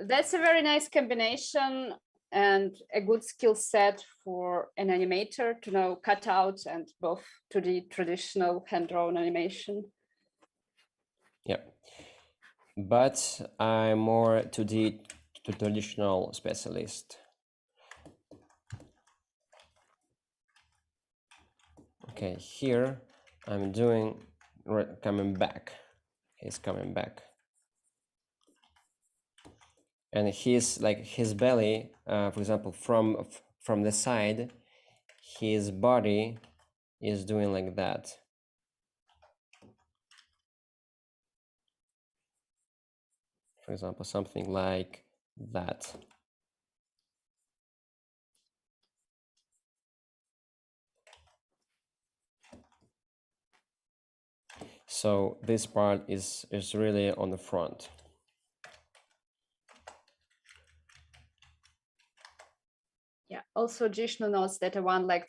That's a very nice combination and a good skill set for an animator to know cutout and both 2D traditional hand-drawn animation. Yeah. But I'm more to the traditional specialist. Okay, here I'm doing coming back. He's coming back, and he's like his belly, for example, from the side, his body is doing like that. For example, something like that. So this part is really on the front. Yeah, also Jishnu knows that a one leg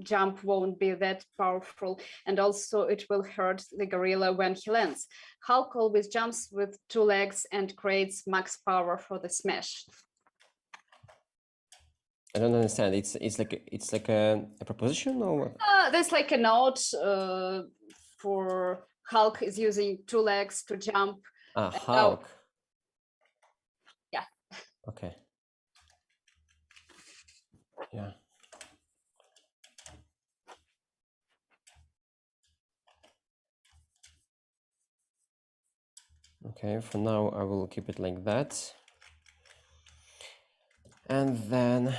jump won't be that powerful, and also it will hurt the gorilla when he lands. Hulk always jumps with 2 legs and creates max power for the smash. I don't understand. It's like a proposition or what? There's like a note for Hulk is using 2 legs to jump. Hulk. Yeah. Okay. Yeah. Okay, for now I will keep it like that. And then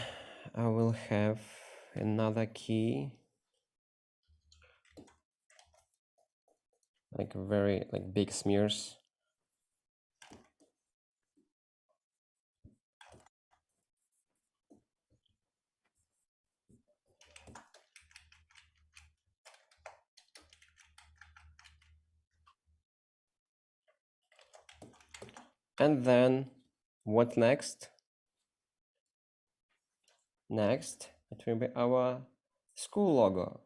I will have another key, like very like big smears. And then what next? Next, it will be our school logo.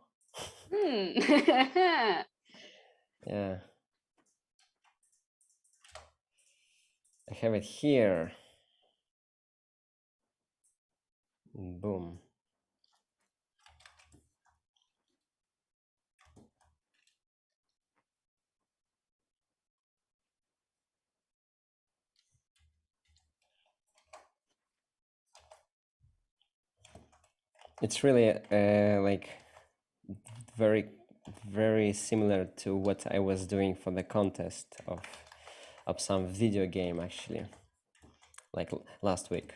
Yeah. I have it here. Boom. It's really like very similar to what I was doing for the contest of some video game, actually, like last week.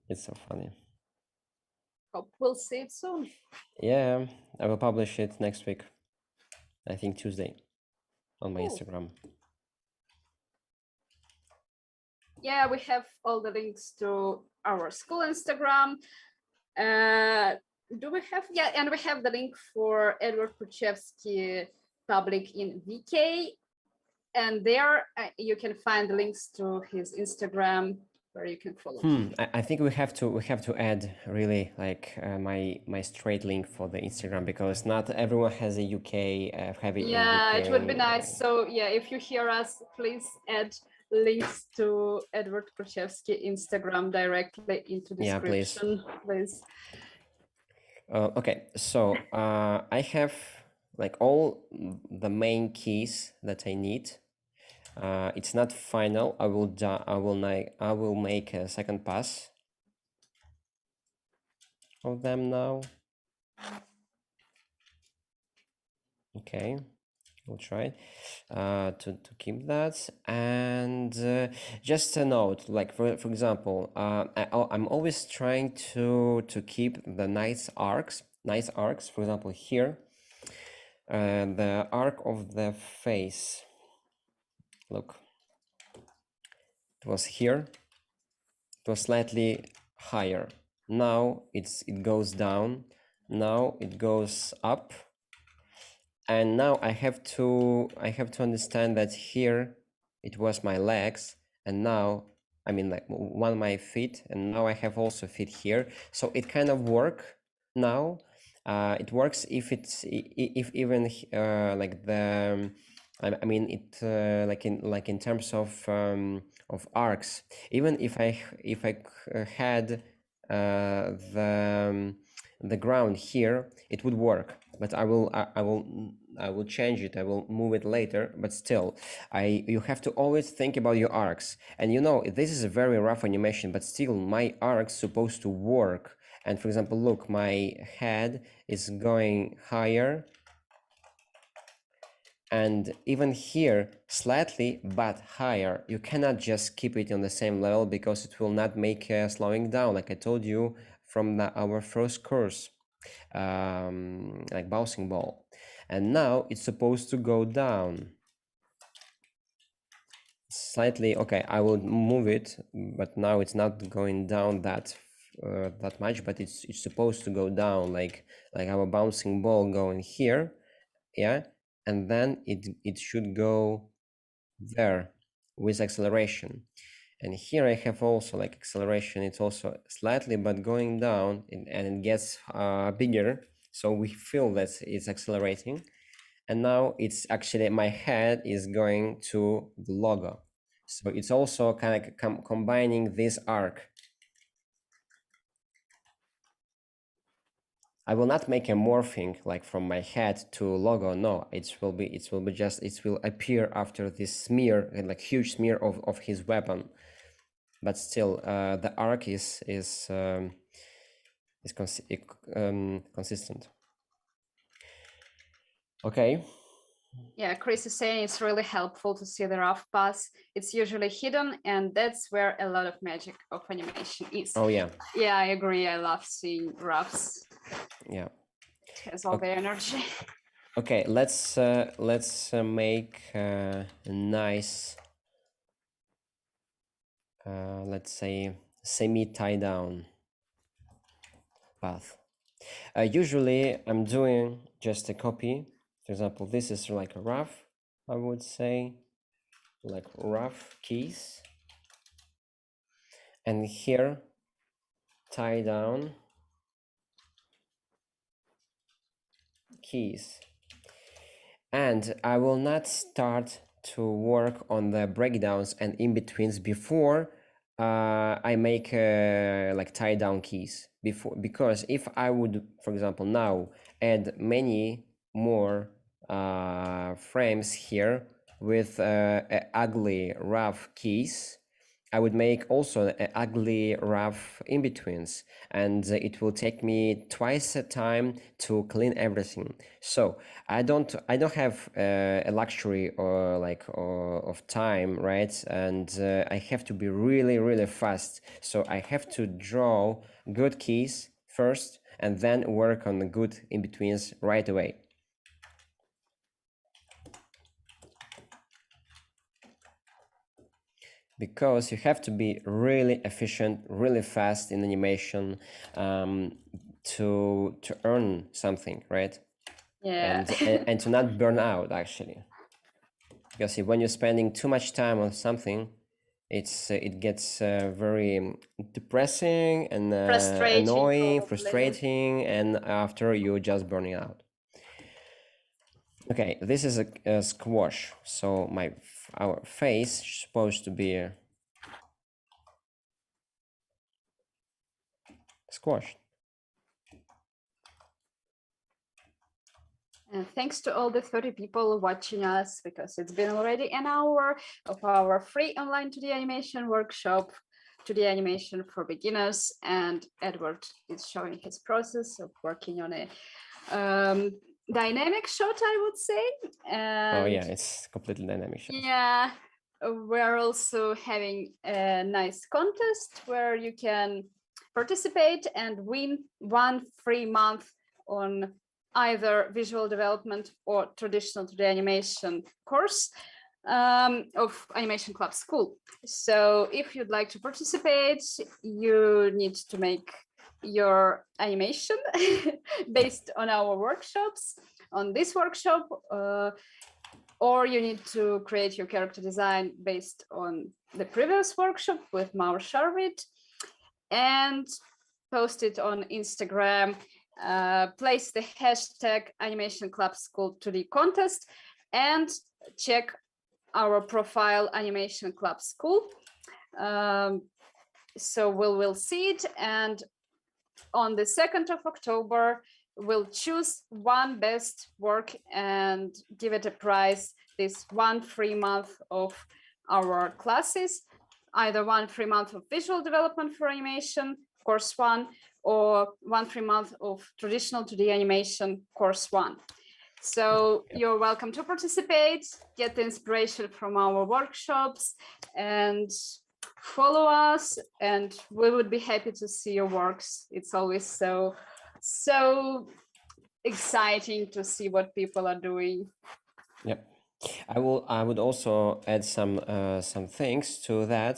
It's so funny. Hope we'll see it soon. Yeah, I will publish it next week. I think Tuesday on my Instagram. Yeah, we have all the links to our school Instagram. Do we have? Yeah, and we have the link for Edward Kuchevsky public in VK. And there you can find the links to his Instagram where you can follow him. I think we have to add really like my straight link for the Instagram, because not everyone has a UK Yeah, it would be nice. So yeah, if you hear us, please add links to Edward Kruszewski Instagram directly into description, please. Okay, so I have like all the main keys that I need. It's not final. I will make a second pass of them now. Okay, we'll try to keep that. And just a note, like for example, I'm always trying to keep the nice arcs. For example, here, the arc of the face. Look, it was here. It was slightly higher. Now it goes down. Now it goes up. And now I have to understand that here it was my legs, and now I mean like one of my feet, and now I have also feet here. So it kind of work now. It works if it's if even like the I mean it like in terms of arcs. Even if I had the ground here, it would work. But I will change it. I will move it later. But still, you have to always think about your arcs. And you know, this is a very rough animation, but still, my arc's supposed to work. And for example, look, my head is going higher, and even here slightly but higher. You cannot just keep it on the same level because it will not make slowing down, like I told you from our first course, like bouncing ball. And now it's supposed to go down slightly. Okay, I will move it, but now it's not going down that much, but it's supposed to go down like our bouncing ball going here, yeah, and then it should go there with acceleration. And here I have also like acceleration. It's also slightly but going down, and it gets bigger, so we feel that it's accelerating. And now it's actually my head is going to the logo, so it's also kind of combining this arc. I will not make a morphing like from my head to logo. No, it will be just, it will appear after this smear, and like huge smear of his weapon. But still, the arc is consistent. Okay. Yeah, Chris is saying it's really helpful to see the rough pass. It's usually hidden, and that's where a lot of magic of animation is. Oh yeah. Yeah, I agree. I love seeing roughs. Yeah. It has all the energy. Okay, let's make a nice, let's say, semi tie down path. Usually I'm doing just a copy. For example, this is like a rough, I would say, like rough keys. And here, tie down keys. And I will not start to work on the breakdowns and in-betweens before I make like tie down keys before, because if I would, for example, now add many more frames here with ugly rough keys, I would make also ugly rough in-betweens, and it will take me twice the time to clean everything. So I don't have a luxury of time, right? And I have to be really fast. So I have to draw good keys first and then work on the good in-betweens right away. Because you have to be really efficient, really fast in animation to earn something, right? Yeah. And to not burn out, actually. Because when you're spending too much time on something, it gets very depressing and annoying, frustrating, and after you're just burning out. Okay, this is a squash. So our face is supposed to be squashed. And thanks to all the 30 people watching us, because it's been already an hour of our free online 2D animation workshop, 2D animation for beginners. And Edward is showing his process of working on a dynamic shot, I would say. And oh yeah, it's completely dynamic shot. yeah, we're also having a nice contest where you can participate and win 1 free month on either visual development or traditional 2D animation course of Animation Club School. So if you'd like to participate, you need to make your animation based on our workshops, on this workshop, or you need to create your character design based on the previous workshop with Maur Sharvit, and post it on Instagram, place the hashtag Animation Club School 2D contest, and check our profile Animation Club School. So we'll see it, and on the 2nd of October, we'll choose one best work and give it a prize, this 1 free month of our classes, either 1 free month of visual development for animation, course 1, or 1 free month of traditional 2D animation, course 1. So you're welcome to participate, get the inspiration from our workshops, and follow us, and we would be happy to see your works. It's always so exciting to see what people are doing. Yep. I would also add some things to that.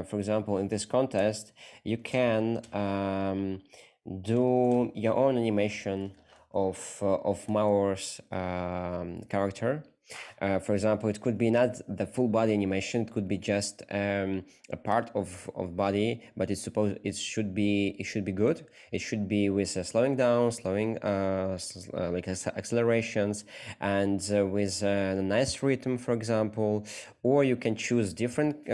For example, in this contest, you can do your own animation of Maur's character. For example, it could be not the full body animation; it could be just a part of body, but it should be good. It should be with slowing down, like accelerations, and with a nice rhythm, for example. Or you can choose different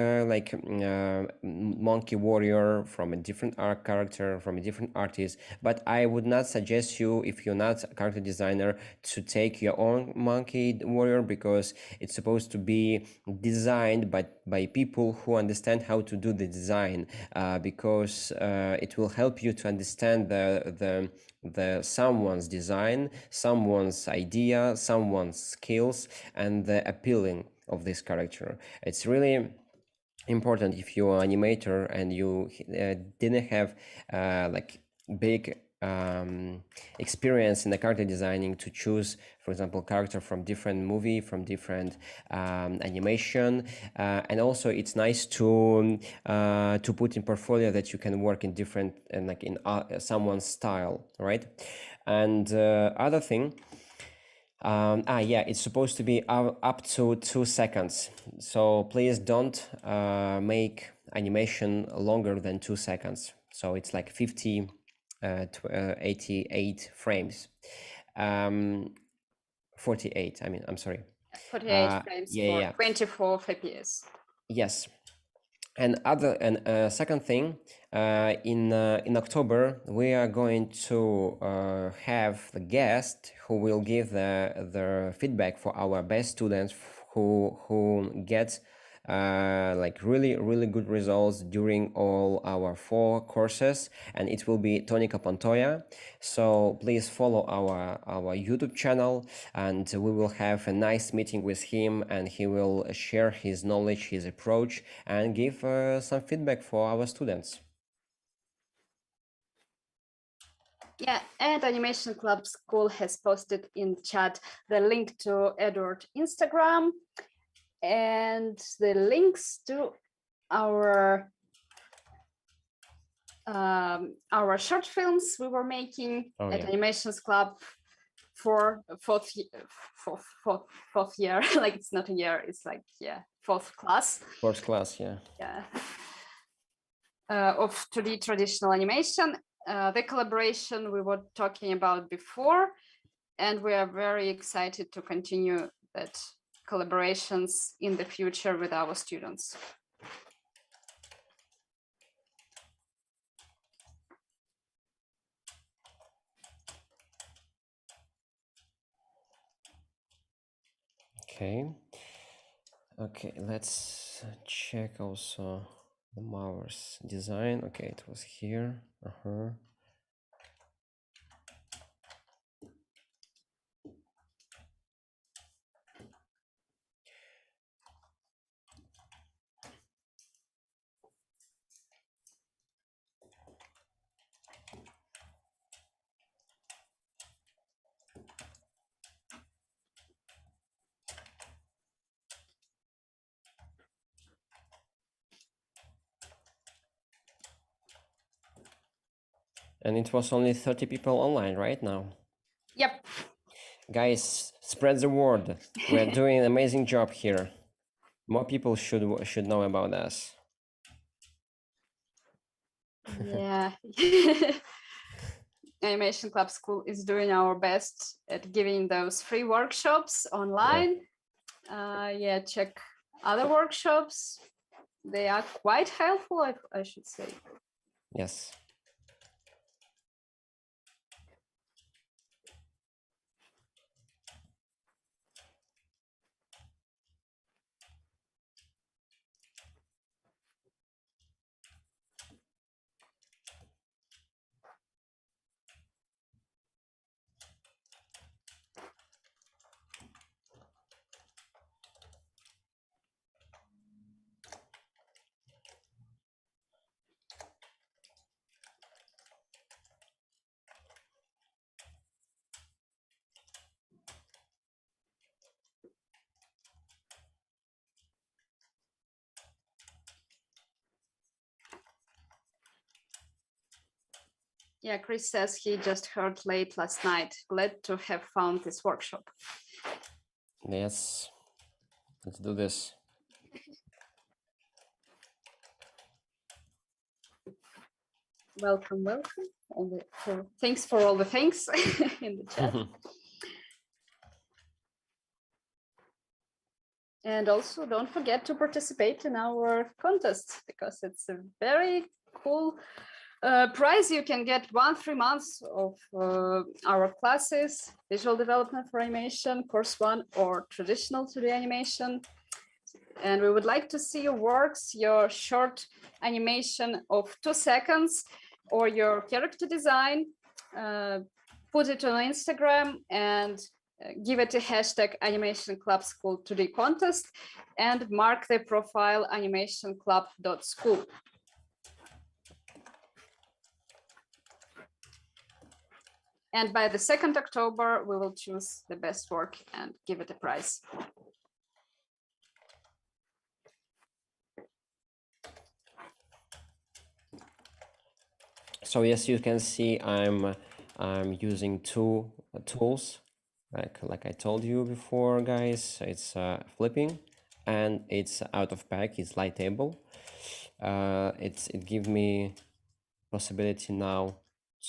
monkey warrior from a different art character, from a different artist. But I would not suggest you, if you're not a character designer, to take your own monkey warrior, because it's supposed to be designed by people who understand how to do the design, because it will help you to understand the someone's design, someone's idea, someone's skills, and the appealing of this character. It's really important if you're an animator and you didn't have like big experience in the character designing, to choose, for example, character from different movie, from different animation, and also it's nice to put in portfolio that you can work in different and like in someone's style, right? And other thing, it's supposed to be up to 2 seconds. So please don't make animation longer than 2 seconds. So it's like 88 frames. 48, I mean, I'm sorry. 48 frames for 24 FPS. Yes. And second thing, in October, we are going to have the guest who will give the feedback for our best students who get like really good results during all our 4 courses, and it will be Tony Capantoya. So please follow our YouTube channel, and we will have a nice meeting with him, and he will share his knowledge, his approach, and give some feedback for our students. Yeah, and Animation Club School has posted in chat the link to Edward Instagram and the links to our short films we were making at Animations Club for fourth year. Like, it's not a year, it's like, fourth class. Fourth class, yeah. Of 2D traditional animation. The collaboration we were talking about before, and we are very excited to continue that collaborations in the future with our students. Okay. Okay, let's check also the mouse design. Okay, it was here. And it was only 30 people online right now. Yep. Guys, spread the word. We're doing an amazing job here. More people should know about us. Yeah. Animation Club School is doing our best at giving those free workshops online. Yeah, check other workshops. They are quite helpful, I should say. Yes. Yeah, Chris says he just heard late last night. Glad to have found this workshop. Yes. Let's do this. Welcome, welcome. Thanks for all the thanks in the chat. And also don't forget to participate in our contest because it's a very cool prize. You can get 3 months of our classes, visual development for animation, course 1, or traditional 2D animation. And we would like to see your works, your short animation of 2 seconds or your character design. Put it on Instagram and give it a hashtag Animation Club School 2D contest and mark the profile animationclub.school. And by the 2nd October, we will choose the best work and give it a prize. So yes, you can see I'm using two tools, like I told you before, guys. It's flipping, and it's out of pack. It's light table. It gives me possibility now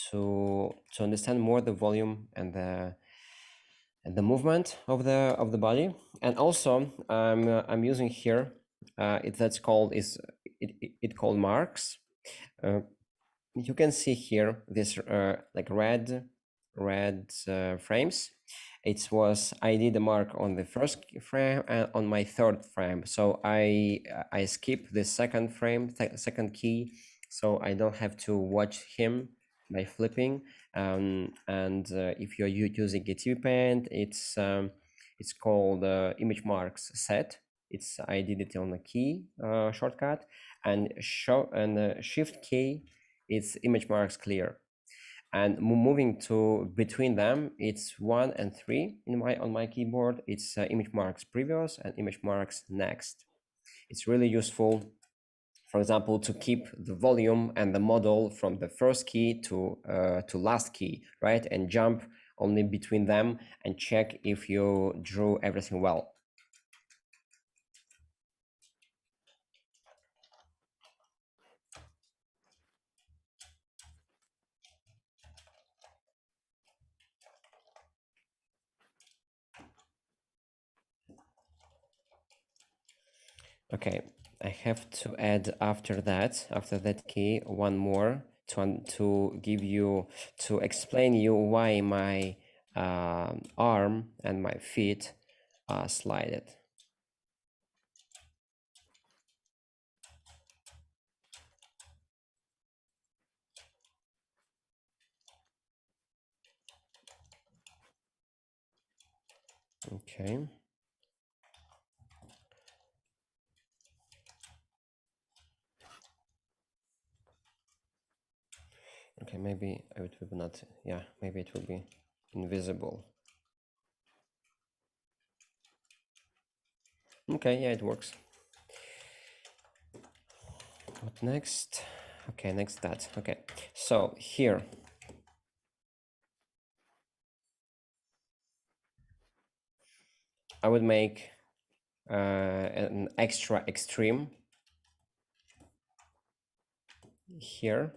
to understand more the volume and the movement of the body, and also I'm using here it called marks. You can see here this like red frames. I did a mark on the first frame and on my third frame, so I skip the second frame, second key, so I don't have to watch him by flipping. And if you're using a TV Paint, it's called image marks set. I did it on a key shortcut, and shift key, it's image marks clear. And moving to between them, it's 1 and 3 on my keyboard. It's image marks previous and image marks next. It's really useful, for example, to keep the volume and the model from the first key to last key, right? And jump only between them and check if you drew everything well. Okay, I have to add after that key, one more to give you, to explain you why my arm and my feet slide it. Okay. Okay, maybe it will not, yeah, maybe it will be invisible. Okay, yeah, it works. What next? Okay, next that. Okay, so here I would make an extra extreme here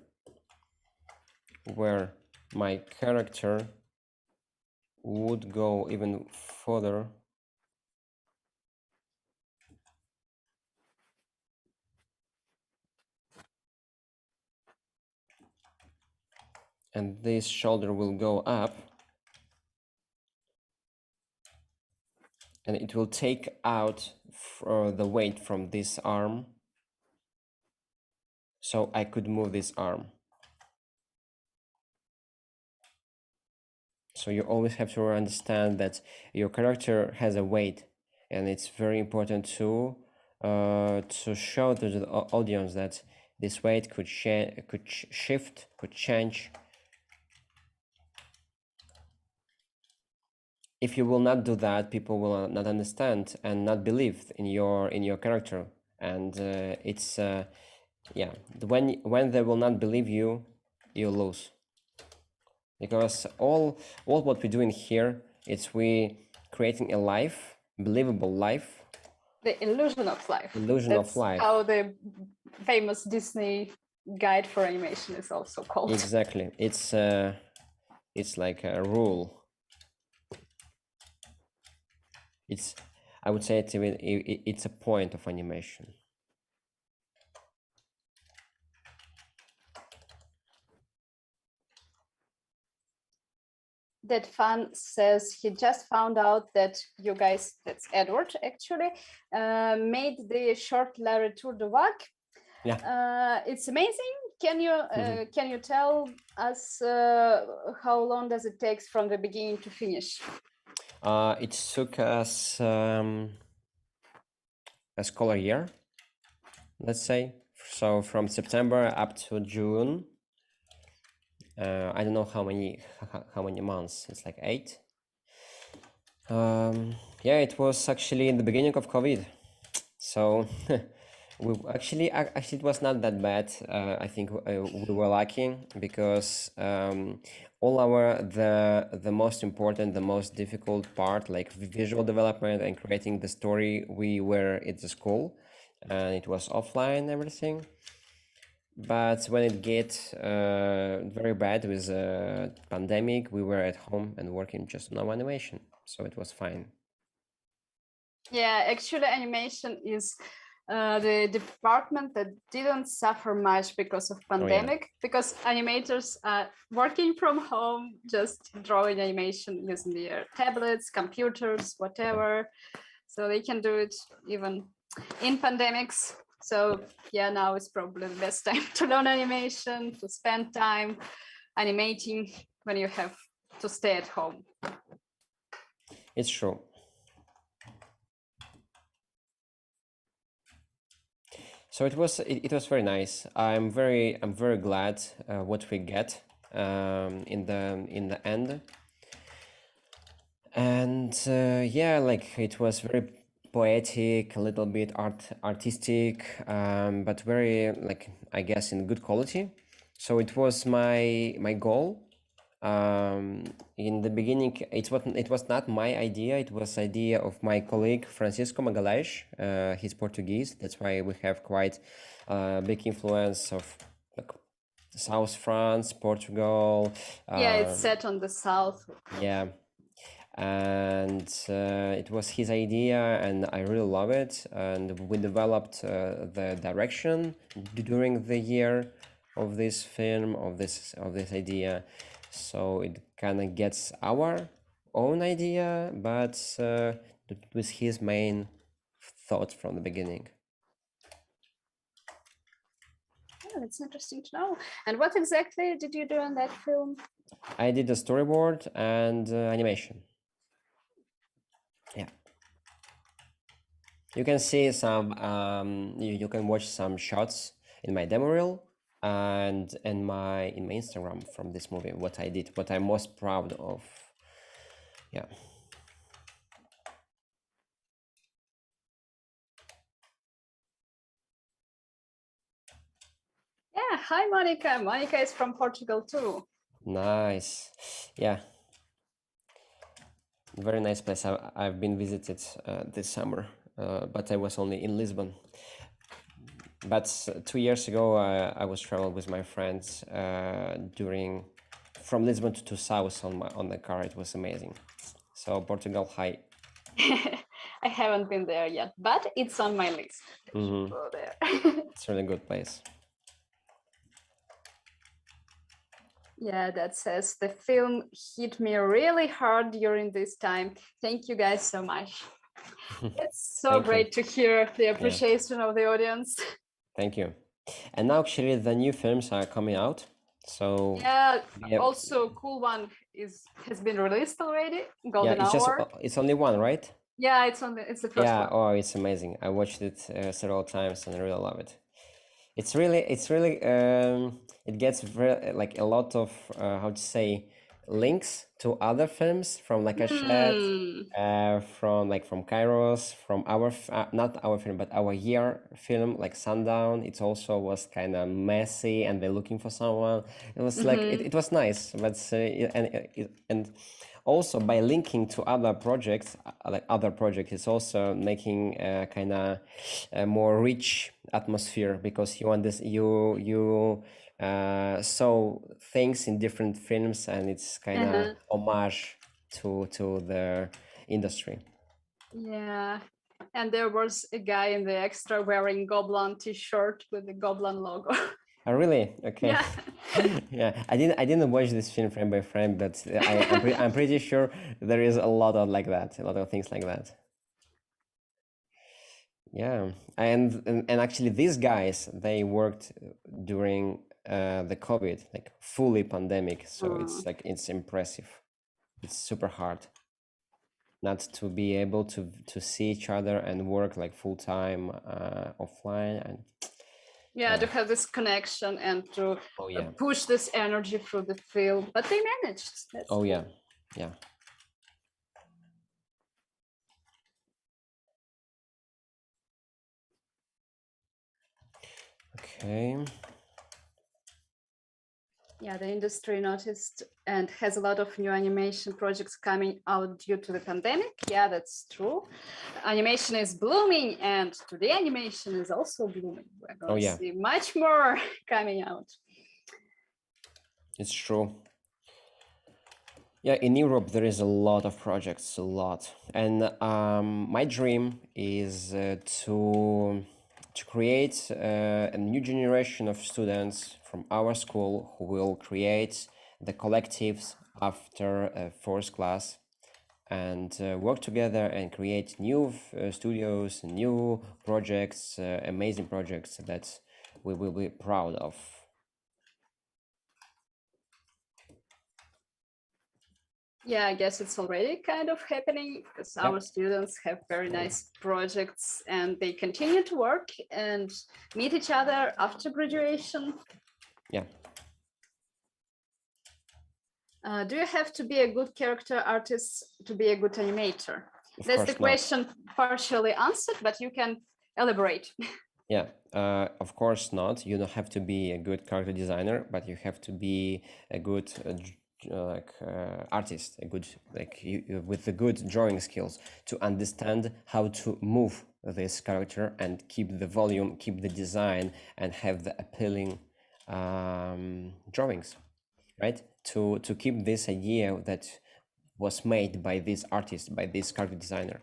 where my character would go even further. And this shoulder will go up and it will take out the weight from this arm, so I could move this arm. So you always have to understand that your character has a weight, and it's very important to show to the audience that this weight could shift, could change. If you will not do that, people will not understand and not believe in your character, and it's yeah, when they will not believe you, you lose. Because all what we're doing here is we creating a life, believable life, The illusion of life. illusion That's of life. how the famous Disney guide for animation is also called. Exactly, it's like a rule. It's, I would say it's a point of animation. That fan says he just found out that you guys, that's Edward actually, made the short La Retour de Vac. Yeah. It's amazing. Can you tell us how long does it take from the beginning to finish? It took us a scholar year, let's say. So from September up to June. I don't know how many months. It's like 8. Yeah, it was actually in the beginning of COVID, so we actually it was not that bad. I think we were lucky because all the most important, the most difficult part, like visual development and creating the story, we were at the school, and it was offline, everything. But when it gets very bad with pandemic, we were at home and working just on our animation, so it was fine. Yeah, actually animation is the department that didn't suffer much because of pandemic, because animators are working from home, just drawing animation using their tablets, computers, whatever. So they can do it even in pandemics. So yeah, now it's probably the best time to learn animation, to spend time animating when you have to stay at home. It's true. So it was very nice. I'm very glad what we get in the end. And yeah, like it was very poetic, a little bit artistic, but very, like, I guess, in good quality. So it was my goal. In the beginning, it was not my idea. It was idea of my colleague Francisco Magalhães. He's Portuguese. That's why we have quite big influence of, like, South France, Portugal. Yeah, it's set on the south. Yeah, and it was his idea, and I really love it. And we developed the direction during the year of this film, of this idea. So it kind of gets our own idea, but That was his main thought from the beginning. Yeah, that's interesting to know. And what exactly did you do in that film? I did the storyboard and animation. Yeah. You can see some, you can watch some shots in my demo reel and in my Instagram from this movie, what I did, what I'm most proud of. Yeah. Yeah, hi Monica. Monica is from Portugal too. Nice. Yeah. Very nice place. I've been visited this summer, but I was only in Lisbon. But 2 years ago, I was traveling with my friends during from Lisbon to South on the car. It was amazing. So Portugal, hi. I haven't been there yet, but it's on my list. I should go there. It's a really good place. Yeah, that says the film hit me really hard during this time. Thank you guys so much. It's so Thank you. great to hear the appreciation of the audience. Thank you. And now actually the new films are coming out. So Yeah, yeah, also cool one has been released already. Golden it's just Hour. it's only one, right? Yeah, it's the first Yeah. one. Oh, it's amazing. I watched it several times and I really love it. It's really it gets very like a lot of how to say links to other films from like a chat from Kairos, from our not our film but our year film like Sundown. It also was kind of messy and they're looking for someone. It was like it was nice, but and also by linking to other projects like other projects, it's also making kind of a more rich atmosphere because you saw things in different films and it's kind of homage to the industry. Yeah, and there was a guy in the extra wearing Goblin t-shirt with the Goblin logo. Oh, really? Okay. Yeah. Yeah, I didn't watch this film frame by frame, but I'm pretty sure there is a lot of like that, a lot of things like that. Yeah, and actually these guys they worked during the COVID, like fully pandemic. So it's like it's impressive. It's super hard not to be able to see each other and work like full time offline and Yeah, to have this connection and to push this energy through the film, but they managed. That's cool. yeah. Okay. Yeah, the industry noticed and has a lot of new animation projects coming out due to the pandemic. Yeah, that's true. Animation is blooming and 2D animation is also blooming. We're going to see much more coming out. It's true. Yeah, in Europe there is a lot of projects, a lot. And my dream is to create a new generation of students from our school who will create the collectives after first class and work together and create new studios, new projects, amazing projects that we will be proud of. Yeah, I guess it's already kind of happening because our students have very nice projects and they continue to work and meet each other after graduation. Yeah. Do you have to be a good character artist to be a good animator? That's the question partially answered, but you can elaborate. Yeah, of course not. You don't have to be a good character designer, but you have to be a good artist, a good with the good drawing skills to understand how to move this character and keep the volume, keep the design, and have the appealing drawings, right? To keep this idea that was made by this artist, by this character designer.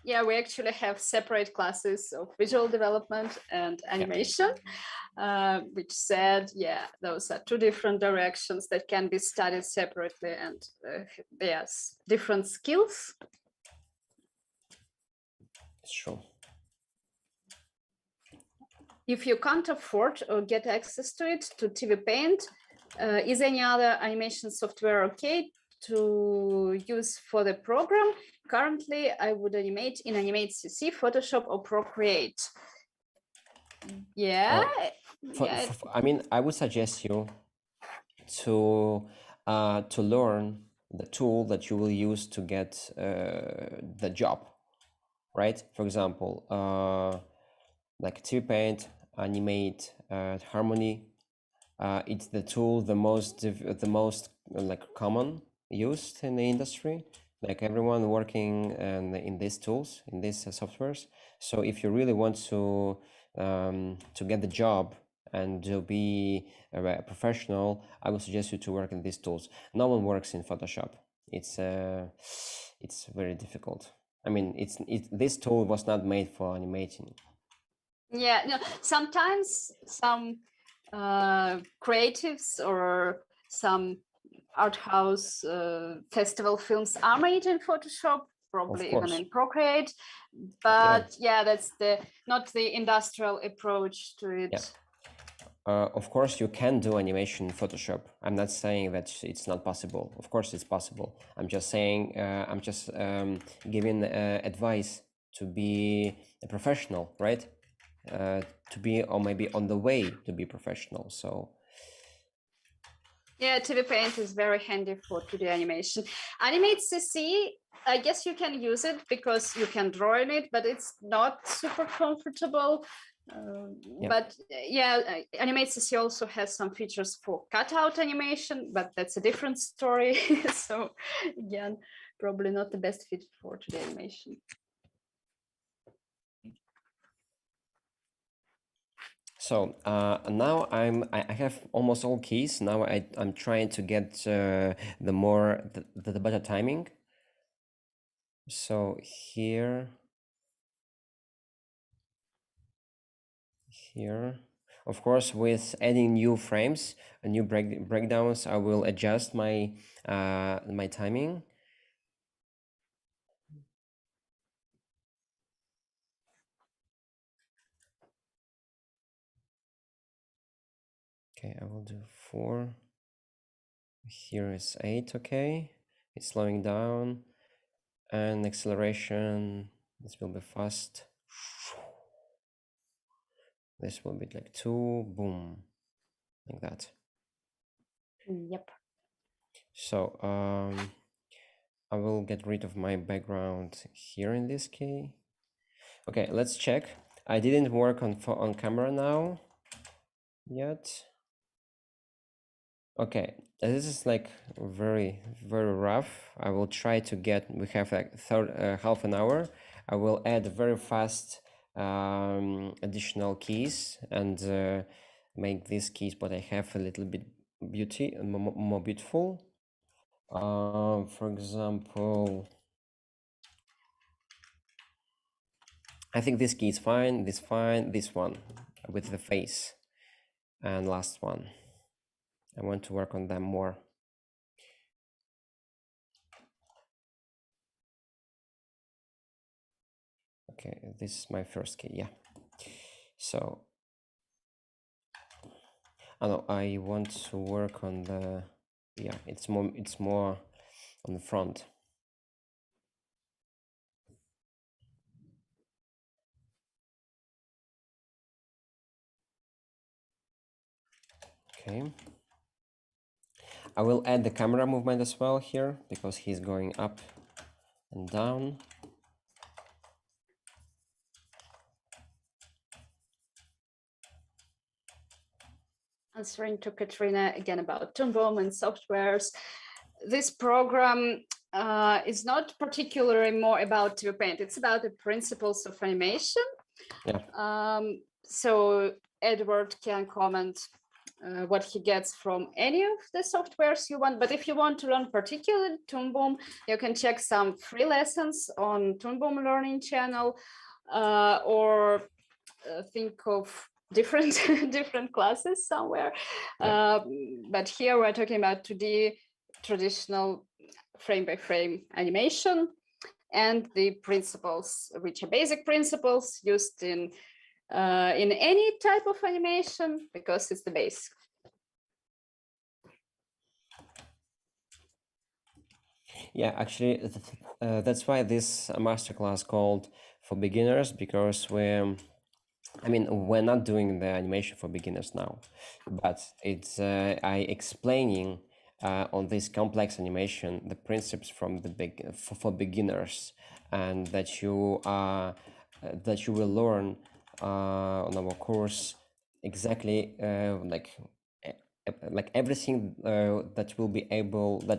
Yeah, we actually have separate classes of visual development and animation, which said, yeah, those are two different directions that can be studied separately and yes, different skills. It's true. If you can't afford or get access to it, to TV Paint, is any other animation software okay to use for the program? Currently, I would animate in Animate CC, Photoshop, or Procreate. Yeah, I mean, I would suggest you to learn the tool that you will use to get the job, right? For example, like TV Paint, Animate, Harmony. It's the tool the most like common used in the industry. Like everyone working in these tools, in these softwares. So if you really want to get the job and to be a professional, I would suggest you to work in these tools. No one works in Photoshop. It's very difficult. I mean, this tool was not made for animating. yeah. No, sometimes some creatives or some art house festival films are made in Photoshop, probably even in Procreate, but yeah, that's not the industrial approach to it. Yeah. Of course, you can do animation in Photoshop. I'm not saying that it's not possible. Of course, it's possible. I'm just saying, I'm just giving advice to be a professional, right? To be, or maybe on the way to be professional. So yeah, TV Paint is very handy for 2D animation. Animate CC, I guess you can use it because you can draw in it, but it's not super comfortable. But yeah, Animate CC also has some features for cutout animation, but that's a different story. So again, probably not the best fit for 2D animation. So now I have almost all keys. Now I'm trying to get the better timing. So here, of course, with adding new frames, new breakdowns, I will adjust my my timing. Okay, I will do 4. Here is 8. Okay, it's slowing down, and acceleration. This will be fast. This will be like 2. Boom, like that. Yep. So I will get rid of my background here in this key. Okay, let's check. I didn't work on camera now yet. Okay, this is like very rough. I will try to get. We have like half an hour. I will add very fast additional keys and make these keys, but I have a little bit more beautiful. For example, I think this key is fine, this fine, this one with the face, and last one. I want to work on them more. Okay, this is my first key, yeah. So, I want to work on the, yeah, it's more on the front. Okay. I will add the camera movement as well here because he's going up and down. Answering to Katrina again about Toon Boom and softwares. This program is not particularly more about TV Paint. It's about the principles of animation. Yeah. So Edward can comment what he gets from any of the softwares you want. But if you want to learn particularly Toon Boom, you can check some free lessons on Toon Boom Learning channel or think of different classes somewhere. But here we're talking about 2D traditional frame by frame animation. and the principles, which are basic principles used in any type of animation, because it's the base. Yeah, actually, that's why this masterclass called for beginners, because we're not doing the animation for beginners now, but it's I explaining on this complex animation the principles from the for beginners, and that you will learn on our course exactly like everything that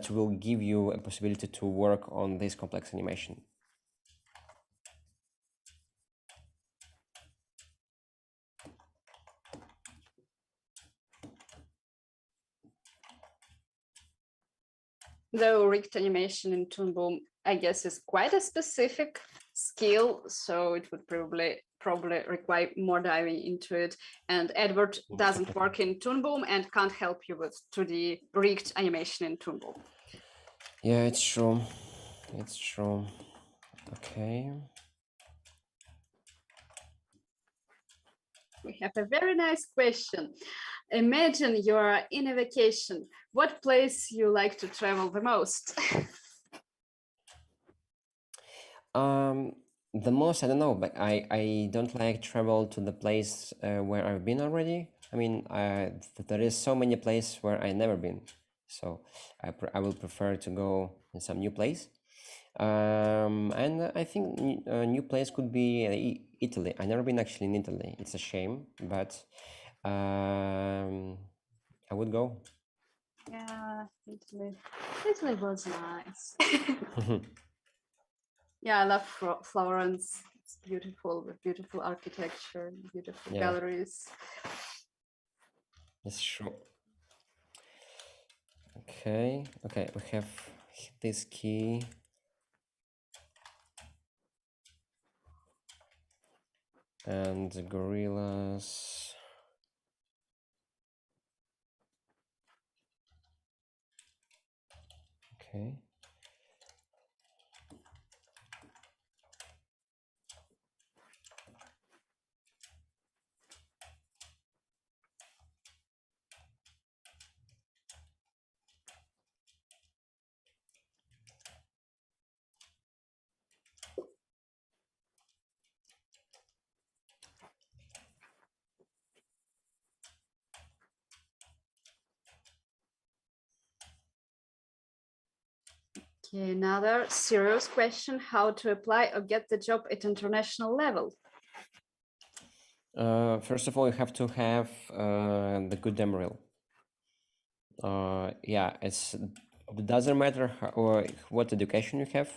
will give you a possibility to work on this complex animation. Though rigged animation in Toon Boom, I guess, is quite a specific skill, so it would probably require more diving into it. And Edward doesn't work in Toon Boom and can't help you with 2D rigged animation in Toon Boom. Yeah, it's true. It's true. Okay. We have a very nice question. Imagine you're in a vacation. What place you like to travel the most? The most, I don't know, but I don't like travel to the place where I've been already. I mean, there is so many places where I never been, so I will prefer to go in some new place. And I think new place could be Italy. I never been actually in Italy. It's a shame, but I would go. Yeah, Italy was nice. Yeah, I love Florence. It's beautiful with beautiful architecture, beautiful Yeah, galleries. it's true. Okay, we have this key. And the gorillas. Okay. Okay, another serious question: how to apply or get the job at international level? First of all, you have to have the good demo reel. Yeah, it doesn't matter or what education you have.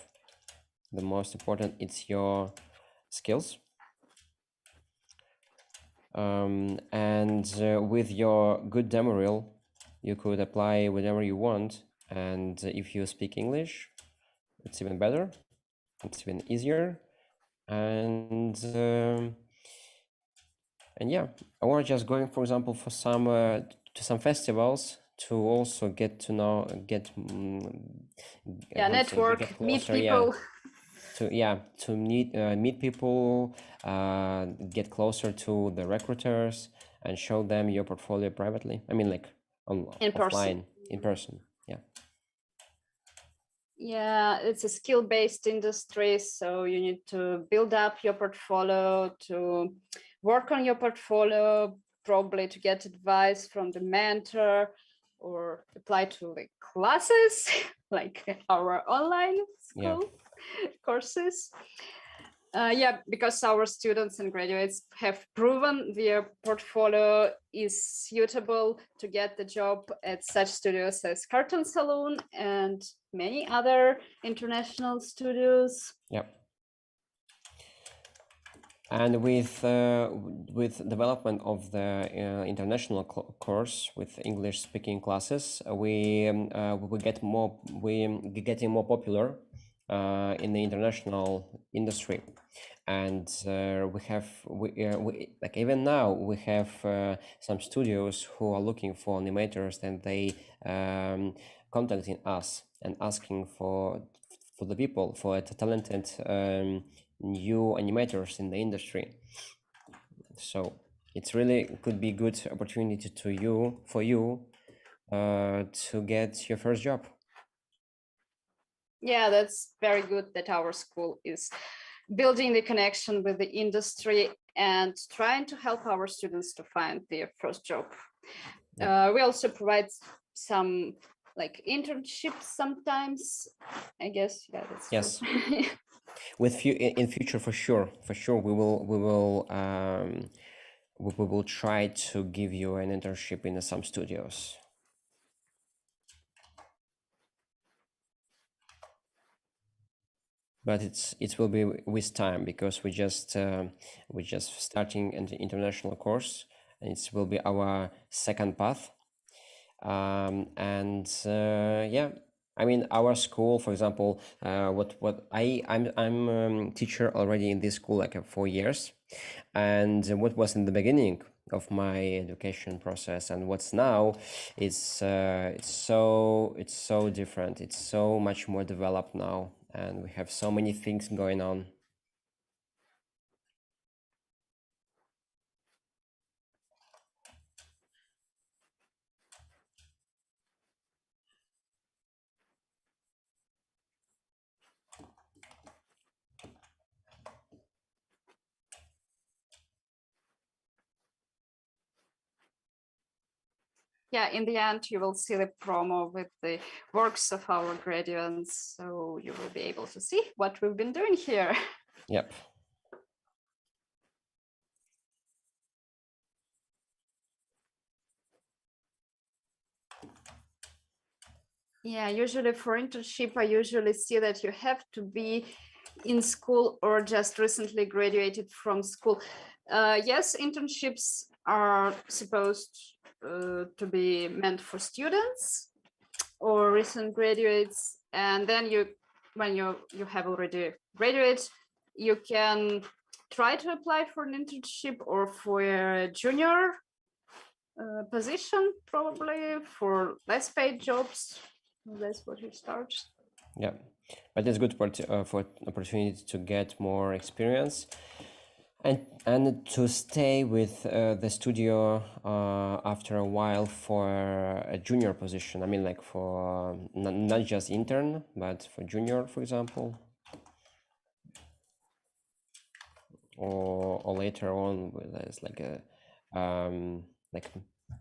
The most important it's your skills. And with your good demo reel, you could apply whatever you want. And if you speak English, it's even better. It's even easier. And yeah, or just going, for example, for some to some festivals to also get to know, Yeah, how to say, network, get meet closer. people. To meet people, get closer to the recruiters, and show them your portfolio privately. I mean, like In person. offline, in person. Yeah. Yeah, it's a skill-based industry, so you need to build up your portfolio, to work on your portfolio, probably to get advice from the mentor or apply to like classes like our online school courses. Yeah, because our students and graduates have proven their portfolio is suitable to get the job at such studios as Cartoon Saloon and many other international studios. Yeah. And with development of the international course with English speaking classes, we getting more popular in the international industry, and we like even now we have some studios who are looking for animators, and they contacting us and asking for the people, for the talented new animators in the industry. So it's really could be good opportunity for you to get your first job. Yeah, that's very good that our school is building the connection with the industry and trying to help our students to find their first job. We also provide some like internships sometimes, I guess. Yeah, that's yes. true. With you in future, for sure, we will try to give you an internship in some studios. But it will be with time, because we just starting an international course, and it will be our second path. And yeah, I mean, our school, for example, I'm teacher already in this school like 4 years, and what was in the beginning of my education process and what's now, it's so different. It's so much more developed now, and we have so many things going on. Yeah, in the end, you will see the promo with the works of our graduates, so you will be able to see what we've been doing here. Yep. Yeah, usually for internship, I usually see that you have to be in school or just recently graduated from school. Yes, internships are supposed to be meant for students or recent graduates, and then when you have already graduated, you can try to apply for an internship or for a junior position, probably for less paid jobs. That's what it starts. Yeah, but it's good for opportunity to get more experience, and to stay with the studio after a while for a junior position. I mean, like for not just intern, but for junior, for example, or later on as like a like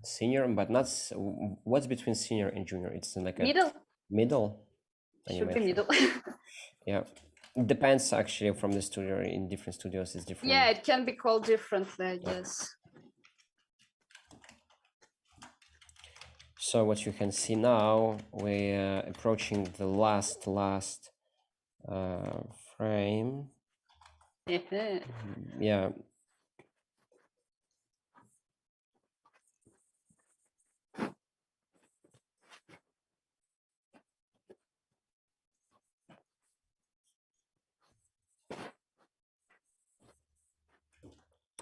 senior, but not what's between senior and junior. It's like a middle Should be animation. middle. Yeah, it depends actually from the studio. In different studios is different. Yeah, it can be called differently, I guess. So what you can see now, we're approaching the last frame. Yeah.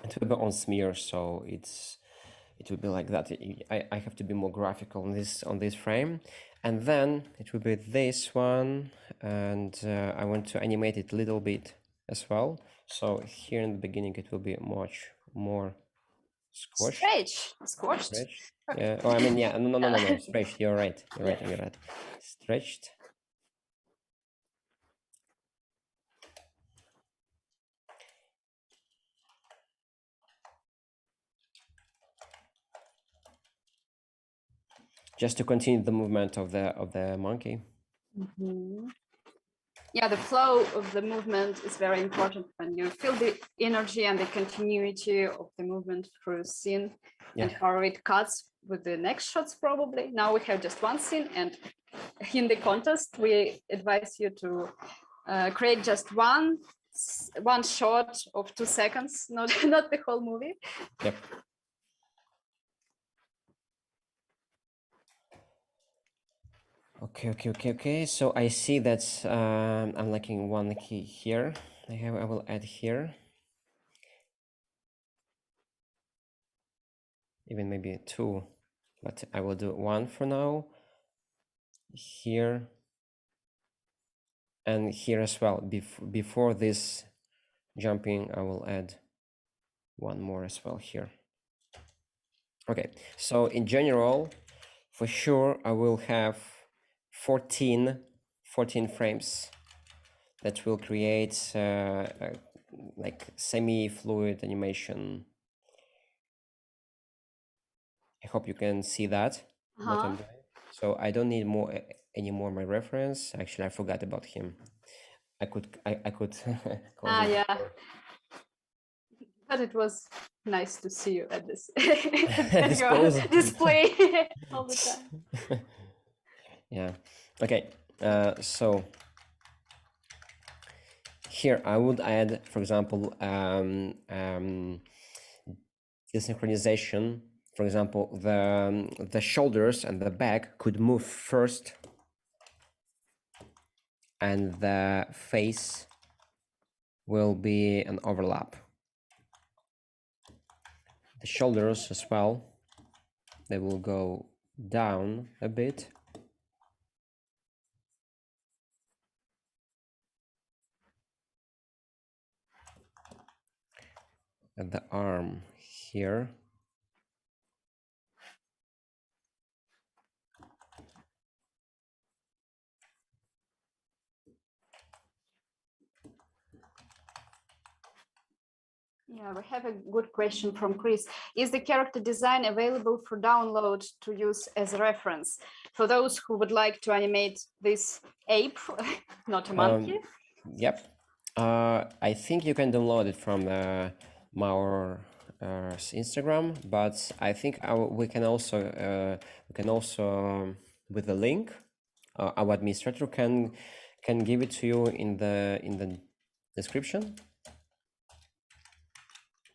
It will be on smear, so it will be like that. I have to be more graphical on this frame, and then it will be this one, and I want to animate it a little bit as well. So here in the beginning it will be much more squashed. Squashed. Yeah. Oh, I mean, yeah. No. Stretched. You're right. You're right. Stretched. Just to continue the movement of the monkey. Yeah, the flow of the movement is very important when you feel the energy and the continuity of the movement through scene, and how it cuts with the next shots. Probably now we have just one scene, and in the contest we advise you to create just one shot of 2 seconds, not the whole movie. Yep. Okay. So I see that I'm lacking one key here. I will add here. Even maybe 2, but I will do 1 for now. Here. And here as well, before this jumping, I will add one more as well here. Okay, so in general, for sure, I will have 14 frames that will create like semi-fluid animation. I hope you can see that, what I'm doing. So I don't need any more my reference. Actually, I forgot about him. I could close it Yeah. before. But it was nice to see you at this This your pose. display all the time. Yeah. Okay. So here I would add, for example, desynchronization. For example, the shoulders and the back could move first, and the face will be an overlap. The shoulders as well, they will go down a bit. And the arm here. Yeah, we have a good question from Chris. Is the character design available for download to use as a reference for those who would like to animate this ape, not a monkey? Yep. I think you can download it from our Instagram, but I think we can also with the link, our administrator can give it to you in the description.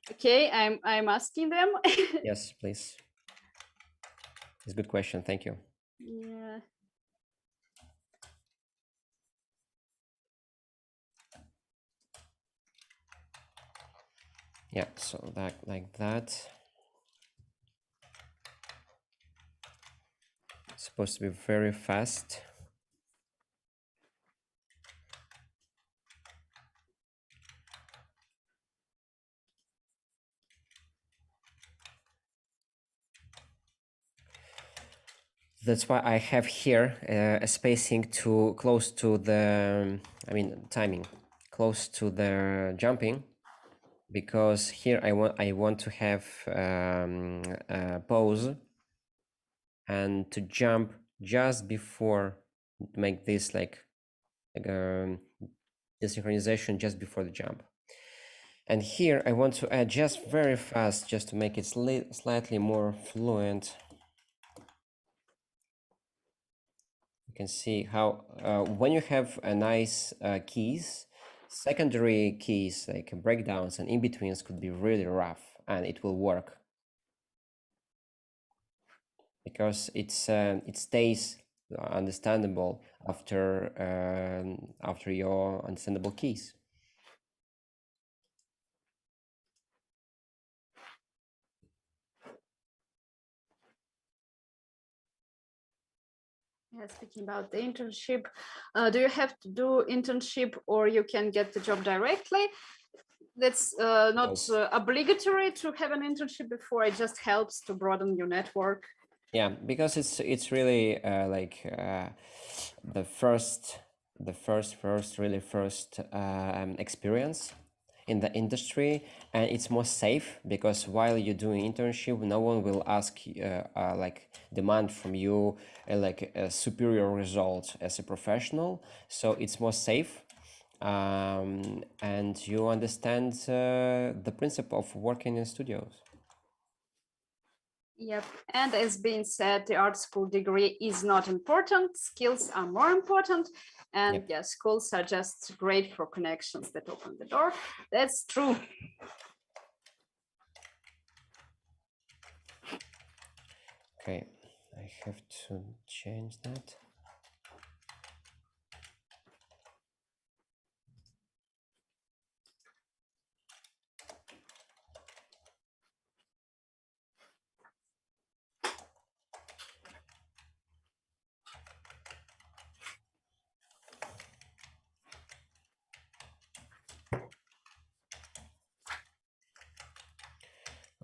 Okay, I'm asking them. Yes, please. It's a good question. Thank you. Yeah. Yeah, so that like that. It's supposed to be very fast. That's why I have here a spacing too close to the, timing, close to the jumping, because here I want to have a pause and to jump just before, make this like the synchronization just before the jump. And here I want to add just very fast, just to make it slightly more fluent. You can see how when you have a nice keys, secondary keys like breakdowns and in-betweens could be really rough, and it will work because it stays understandable after your understandable keys. Yeah, speaking about the internship, do you have to do internship or you can get the job directly? That's not obligatory to have an internship before. It just helps to broaden your network. Yeah, because it's really the first experience in the industry, and it's more safe because while you're doing internship, no one will ask like demand from you like a superior result as a professional. So it's more safe, and you understand the principle of working in studios. Yep. And as being said, the art school degree is not important. Skills are more important. And Yep. yeah, schools are just great for connections that open the door. That's true. Okay, I have to change that.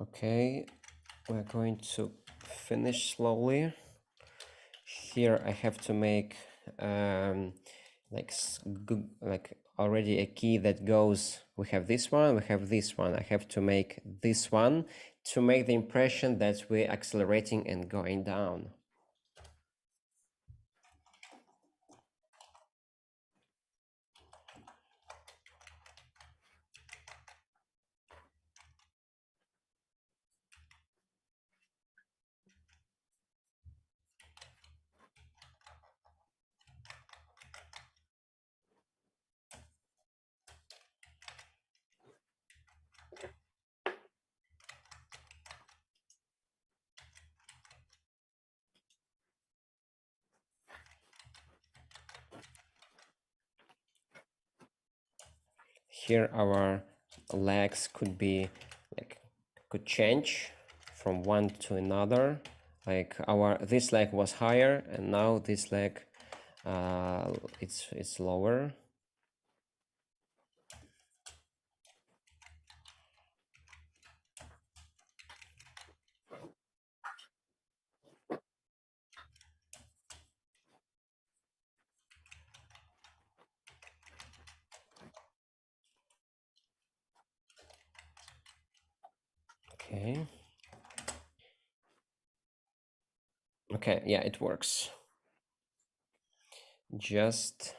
Okay, we're going to finish slowly. Here I have to make like already a key that goes. We have this one, we have this one. I have to make this one to make the impression that we're accelerating and going down. Here our legs could be like could change from one to another. Like this leg was higher and now this leg it's lower. Okay. Okay, yeah, it works. Just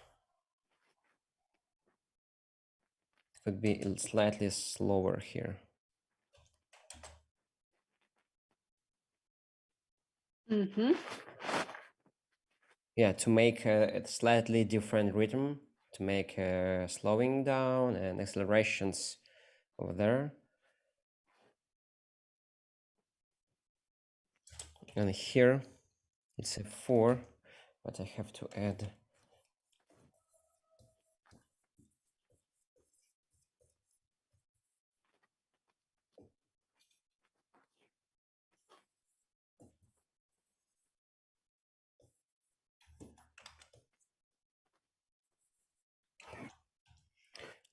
could be slightly slower here. Yeah, to make a slightly different rhythm, to make slowing down and accelerations over there. And here it's a 4, but I have to add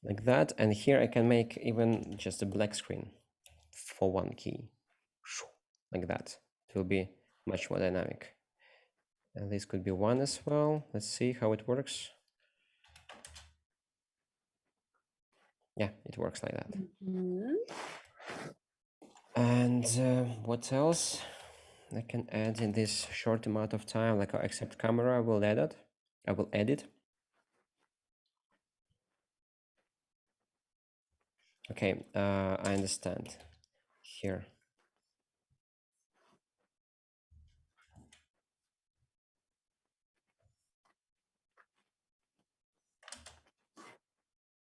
like that. And here I can make even just a black screen for one key, like that. It will be much more dynamic. And this could be 1 as well. Let's see how it works. Yeah, it works like that. And what else I can add in this short amount of time? Like accept camera, I will edit. Okay, I understand. Here.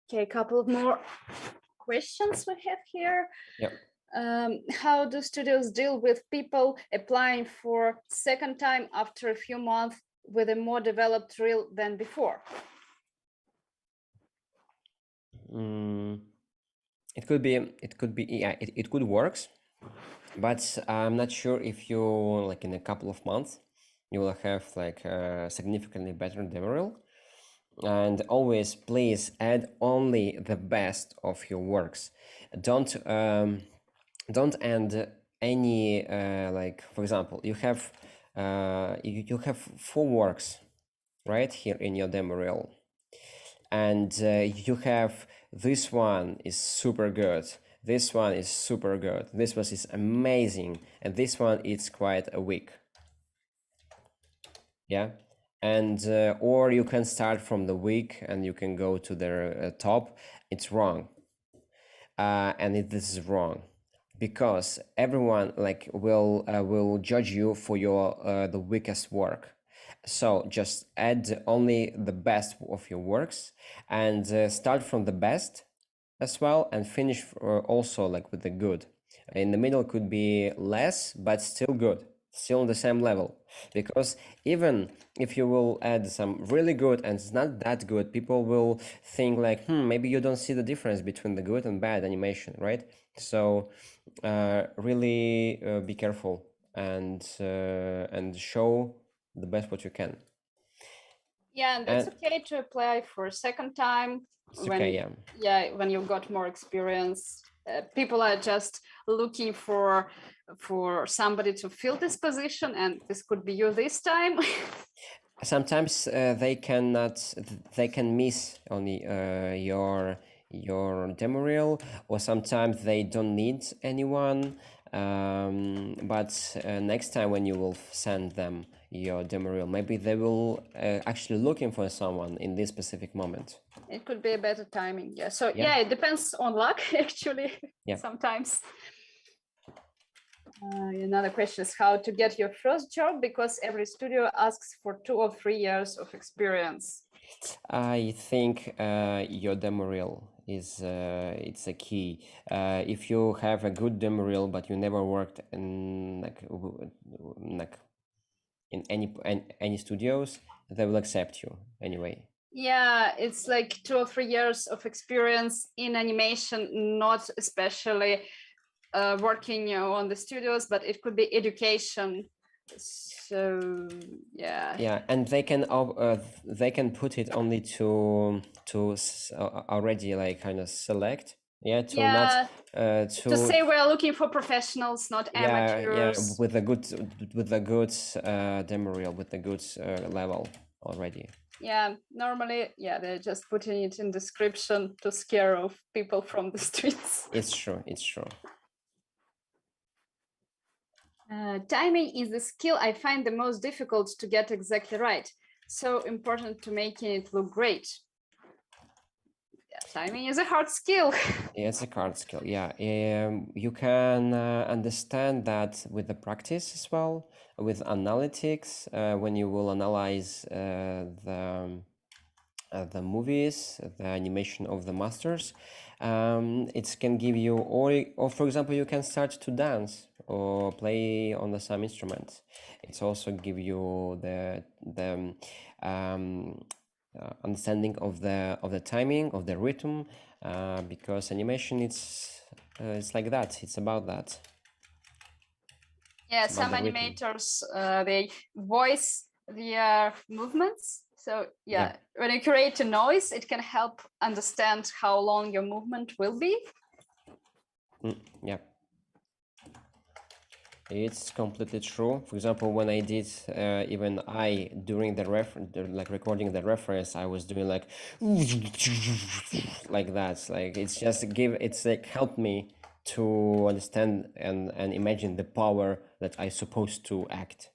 Okay, a couple of more questions we have here. Yeah. How do studios deal with people applying for second time after a few months with a more developed reel than before? It could be, yeah, it could works, but I'm not sure if you, like in a couple of months, you will have like a significantly better demo reel. And always please add only the best of your works. Don't end any like, for example, you have you have 4 works right here in your demo reel, and you have this one is super good, this one is super good, this one is amazing, and this one is quite a weak. Yeah. And or you can start from the weak and you can go to the top. It's wrong. This is wrong because everyone like will judge you for your the weakest work. So just add only the best of your works and start from the best as well and finish also like with the good. In the middle could be less but still good, still on the same level, because even if you will add some really good and it's not that good, people will think like, maybe you don't see the difference between the good and bad animation, right? So really be careful and show the best what you can. Yeah, and that's okay to apply for a second time when okay, when you've got more experience. people are just looking for somebody to fill this position, and this could be you this time. Sometimes they can miss only your demo reel, or sometimes they don't need anyone. But next time when you will send them your demo reel, maybe they will actually looking for someone in this specific moment. It could be a better timing. Yeah. So Yeah. it depends on luck, actually. Yeah. Sometimes. Another question is how to get your first job, because every studio asks for 2 or 3 years of experience. I think your demo reel is it's a key. If you have a good demo reel but you never worked in like in any studios, they will accept you anyway. Yeah, it's like 2 or 3 years of experience in animation, not especially working on the studios, but it could be education. So yeah, and they can put it only to already like kind of select, not to say we're looking for professionals, not amateurs. with a good demo reel, with a good level already. Yeah, normally, they're just putting it in description to scare off people from the streets. It's true. Timing is the skill I find the most difficult to get exactly right. So important to making it look great. Yeah, timing is a hard skill. Yeah, it's a hard skill. Yeah, you can understand that with the practice as well, with analytics, when you will analyze the movies, the animation of the masters. It can give you, or for example, you can start to dance or play on some instrument. It's also give you the understanding of the timing, of the rhythm, because animation it's like that. It's about that. Yeah, some animators they voice their movements. So when you create a noise, it can help understand how long your movement will be. Yeah. It's completely true. For example, when I did, even during the recording the reference, I was doing like that. Like it's like helped me to understand and imagine the power that I supposed to act.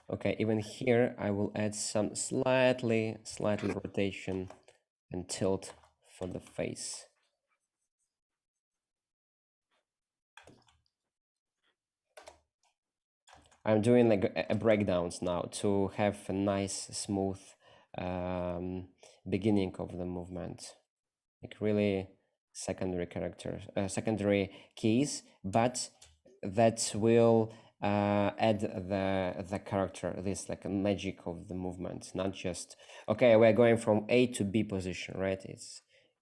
Okay, even here I will add some slightly rotation and tilt for the face. I'm doing like a breakdowns now to have a nice smooth beginning of the movement, like really secondary characters, secondary keys, but that will add the character, this like a magic of the movement, not just okay, we're going from A to B position, right?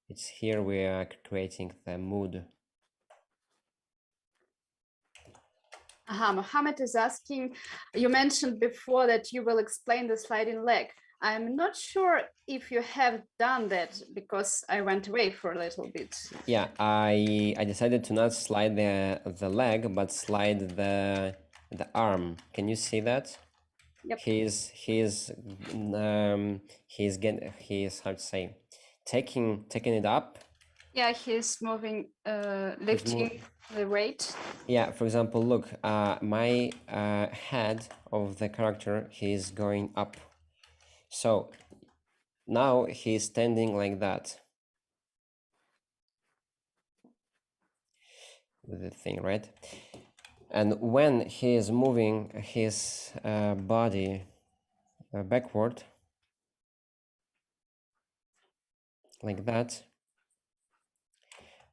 It's here we are creating the mood. Mohammed is asking, you mentioned before that you will explain the sliding leg. I'm not sure if you have done that because I went away for a little bit. Yeah, I decided to not slide the leg, but slide the arm. Can you see that? Yep. He's how to say, taking it up. Yeah, he's moving, lifting the weight. Yeah, for example, look, my head of the character, he's going up. So now he's standing like that. With the thing, right? And when he is moving his body backward, like that,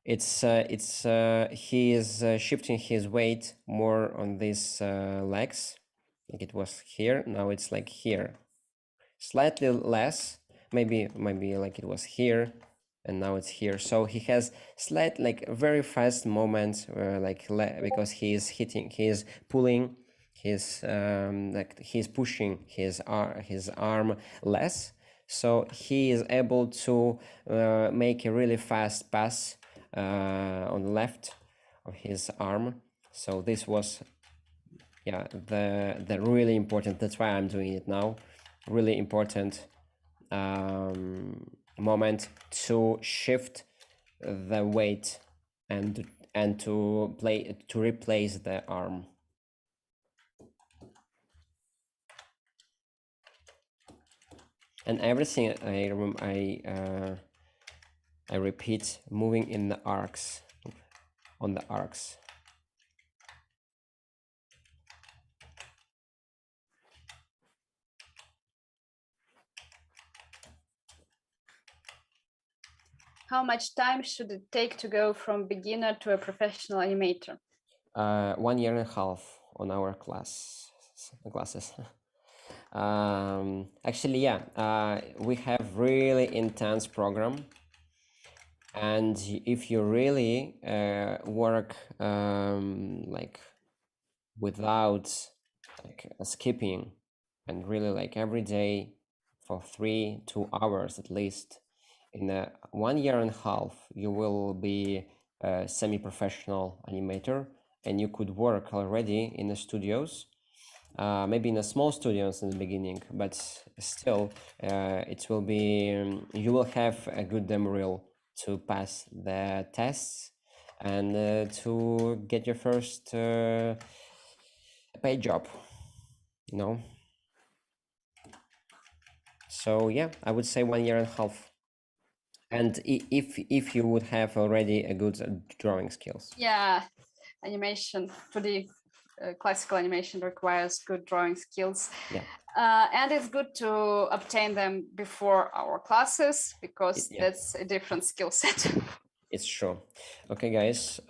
he is shifting his weight more on these legs, like it was here. Now it's like here, slightly less, maybe like it was here, and now it's here. So he has slight, like very fast moments, because he is pulling his like he's pushing his arm less. So he is able to make a really fast pass on the left of his arm. So this was, yeah, the really important. That's why I'm doing it now. Really important moment to shift the weight and to replace the arm. And everything I repeat, moving in the arcs, on the arcs. How much time should it take to go from beginner to a professional animator? 1 year and a half on our classes. Actually, yeah, we have really intense program, and if you really work like without like skipping, and really like every day for 2 hours at least, in a 1 year and a half you will be a semi-professional animator, and you could work already in the studios, maybe in a small studios in the beginning, but still it will be you will have a good demo reel to pass the tests and to get your first paid job, you know. So yeah, I would say 1 year and a half. And if you would have already a good drawing skills. Yeah, animation, 2D classical animation requires good drawing skills. Yeah. And it's good to obtain them before our classes because Yeah. that's a different skill set. It's true. Okay, guys,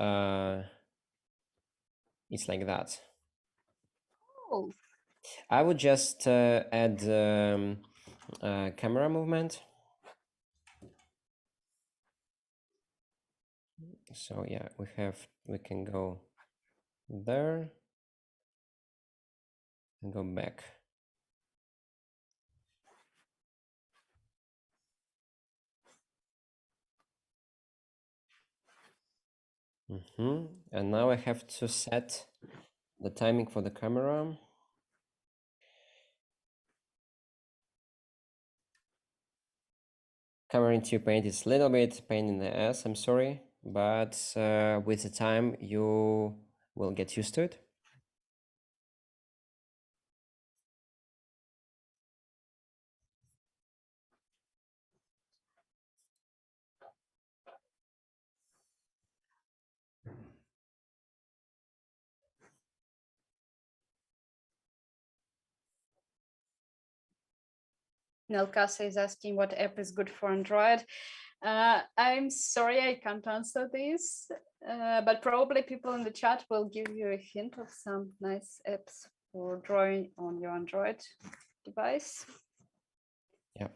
it's like that. Oh. I would just add camera movement. So yeah, we can go there and go back. And now I have to set the timing for the camera. Camera into Paint is a little bit pain in the ass, I'm sorry, but with the time you will get used to it. Nelkasa is asking what app is good for Android. I'm sorry, I can't answer this, but probably people in the chat will give you a hint of some nice apps for drawing on your Android device. Yeah.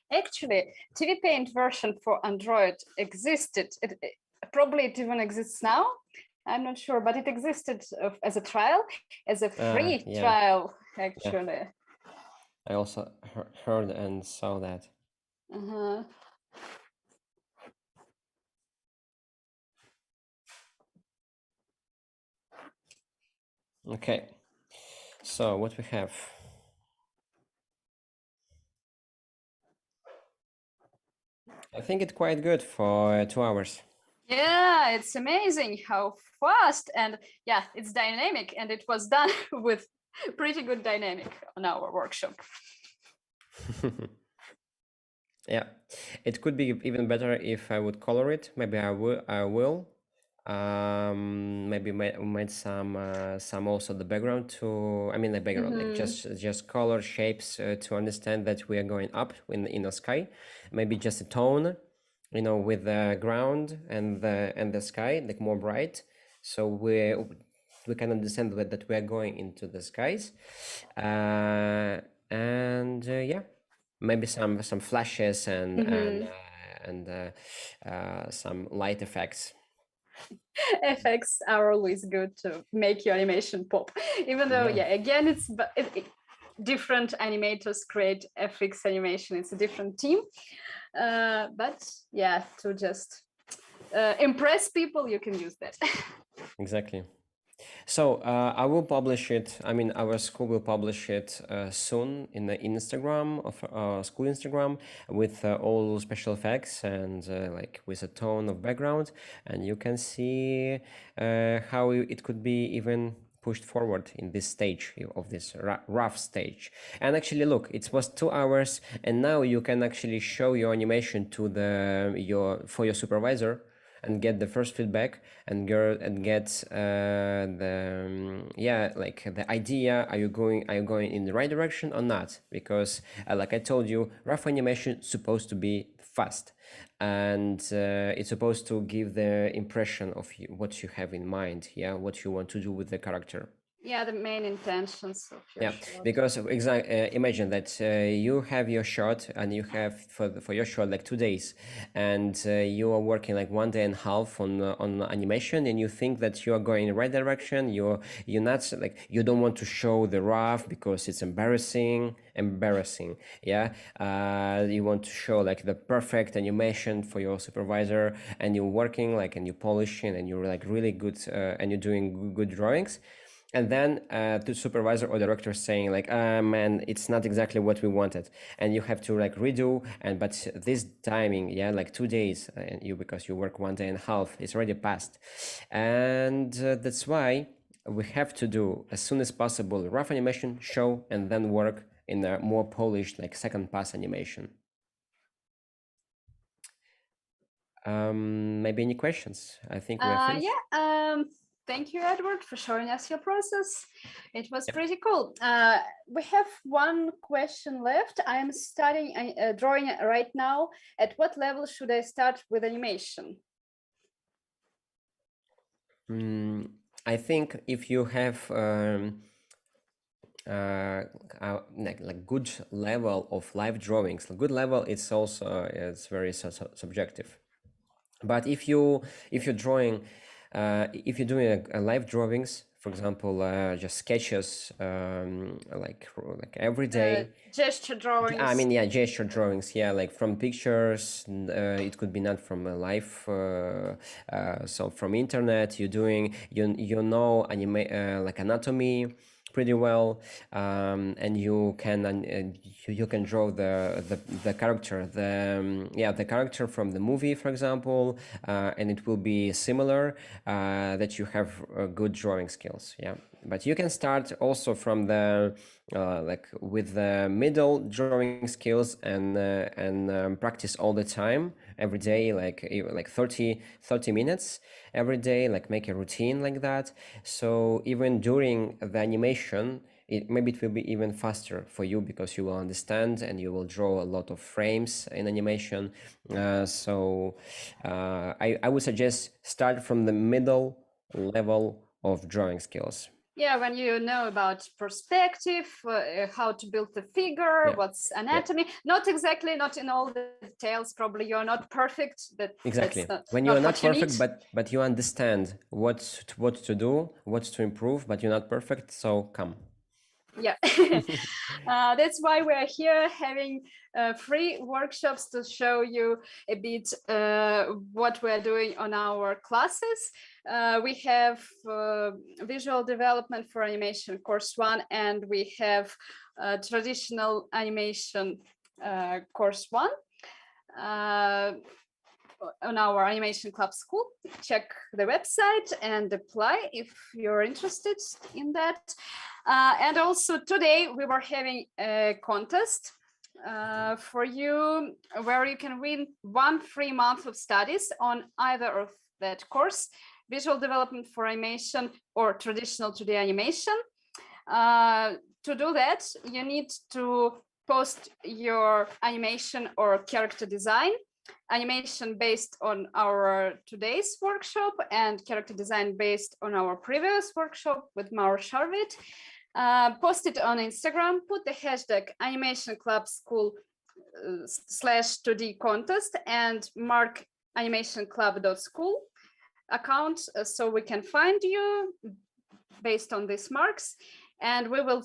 Actually, TV Paint version for Android existed. Probably it even exists now. I'm not sure, but it existed as a trial, as a free Yeah. trial, actually. Yeah. I also heard and saw that. Okay, so what we have? I think it's quite good for 2 hours. Yeah, it's amazing how fast, and yeah, it's dynamic, and it was done with pretty good dynamic on our workshop. Yeah, it could be even better if I would color it. Maybe I will. I will. Maybe made some also the background to. I mean the background, like just color shapes to understand that we are going up in the sky. Maybe just a tone, with the ground and the sky, like more bright, so we can understand that we are going into the skies, and yeah, maybe some flashes and some light effects. Effects are always good to make your animation pop, even though Yeah. again different animators create FX animation. It's a different team, but yeah, to just impress people, you can use that. Exactly. So I will publish it. I mean, our school will publish it soon in the Instagram of school Instagram with all special effects and like with a tone of background, and you can see how it could be even pushed forward in this stage of this rough stage. And actually, look, it was 2 hours, and now you can actually show your animation to your supervisor and get the first feedback and get like the idea, are you going in the right direction or not, because like I told you, rough animation is supposed to be fast, and it's supposed to give the impression of what you have in mind, what you want to do with the character. Yeah, the main intentions of your Yeah, shot. because imagine that you have your shot and you have for your shot like 2 days, and you are working like 1.5 day on animation, and you think that you are going in the right direction. You're not, like, you don't want to show the rough because it's embarrassing. Yeah, you want to show like the perfect animation for your supervisor, and you're working like, and you're polishing, and you're like really good, and you're doing good drawings, and then the supervisor or director saying like, man, it's not exactly what we wanted, and you have to like redo, and but this timing, like 2 days, and because you work 1.5 days, it's already passed, and that's why we have to do as soon as possible rough animation, show, and then work in a more polished like second pass animation. Maybe any questions? I think we are finished. Thank you, Edward, for showing us your process. It was pretty cool. We have one question left. I am studying drawing right now. At what level should I start with animation? I think if you have like good level of live drawings, good level, it's also it's very subjective. But if you're drawing, if you're doing a live drawings, for example, just sketches, like every day. Gesture drawings. I mean, gesture drawings. Yeah, like from pictures. It could be not from a live, so from internet. You're doing, like anatomy pretty well, and you can draw the character, the character from the movie, for example, and it will be similar, that you have good drawing skills. Yeah, but you can start also from the like with the middle drawing skills, and practice all the time, every day, like 30 minutes every day, like make a routine like that. So even during the animation, maybe it will be even faster for you, because you will understand and you will draw a lot of frames in animation. I would suggest start from the middle level of drawing skills. Yeah, when you know about perspective, how to build the figure, what's anatomy, not in all the details. Probably you're not perfect. Exactly. That's When you're not perfect, but you understand what to do, what to improve, but you're not perfect. So come. Yeah, that's why we're here having free workshops to show you a bit what we're doing on our classes. We have visual development for animation course 1, and we have traditional animation course 1. on our Animation Club School. Check the website and apply if you're interested in that. And also today we were having a contest for you where you can win 1 free month of studies on either of that course, visual development for animation or traditional 2D animation. To do that, you need to post your animation or character design, animation based on our today's workshop and character design based on our previous workshop with Mauro Sharvit. Post it on Instagram, put the hashtag Animation Club School /2D contest and mark animationclub.school account so we can find you based on these marks, and we will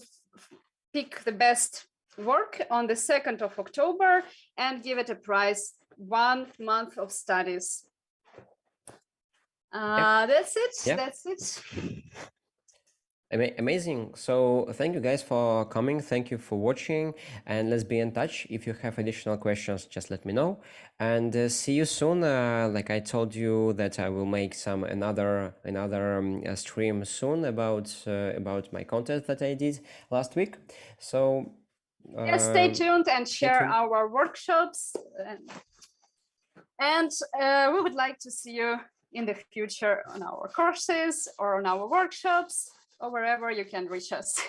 pick the best work on the 2nd of October and give it a prize, 1 month of studies. That's it. Yeah. That's it. Amazing. So thank you guys for coming. Thank you for watching, and let's be in touch. If you have additional questions, just let me know, and see you soon. Like I told you that I will make another stream soon about my content that I did last week. So Yes, stay tuned and share our workshops, and we would like to see you in the future on our courses or on our workshops, or wherever you can reach us.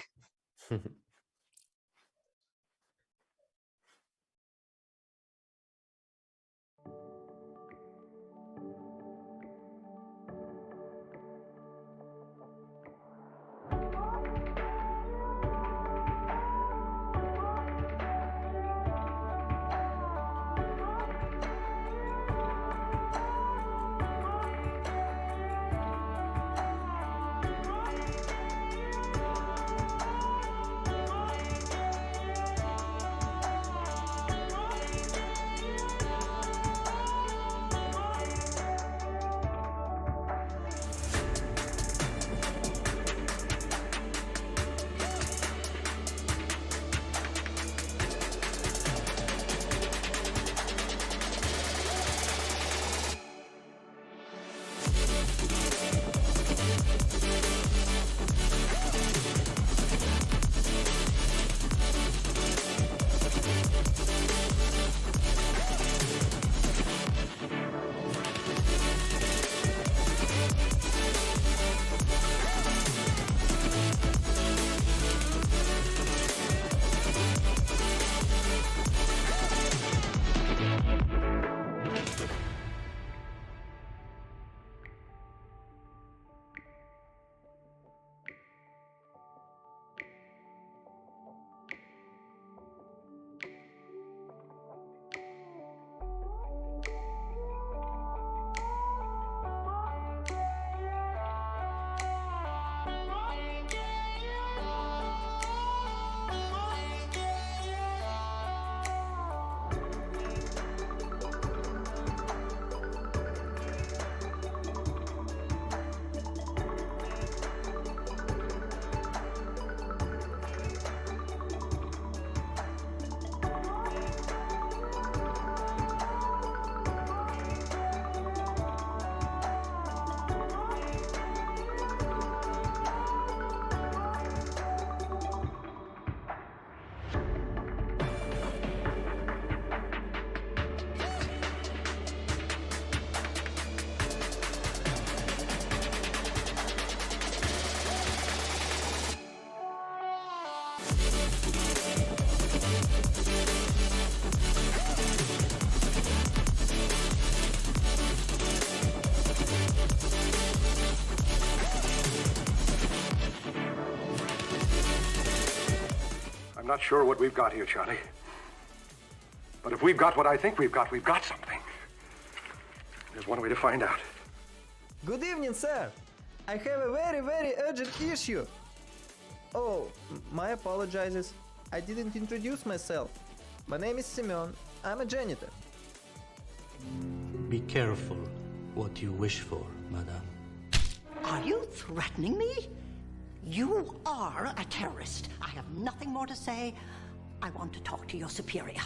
I'm not sure what we've got here, Charlie. But if we've got what I think we've got something. There's one way to find out. Good evening, sir. I have a very, very urgent issue. Oh, my apologizes. I didn't introduce myself. My name is Semyon. I'm a janitor. Be careful what you wish for, madame. Are you threatening me? You are a terrorist. I have nothing more to say. I want to talk to your superior.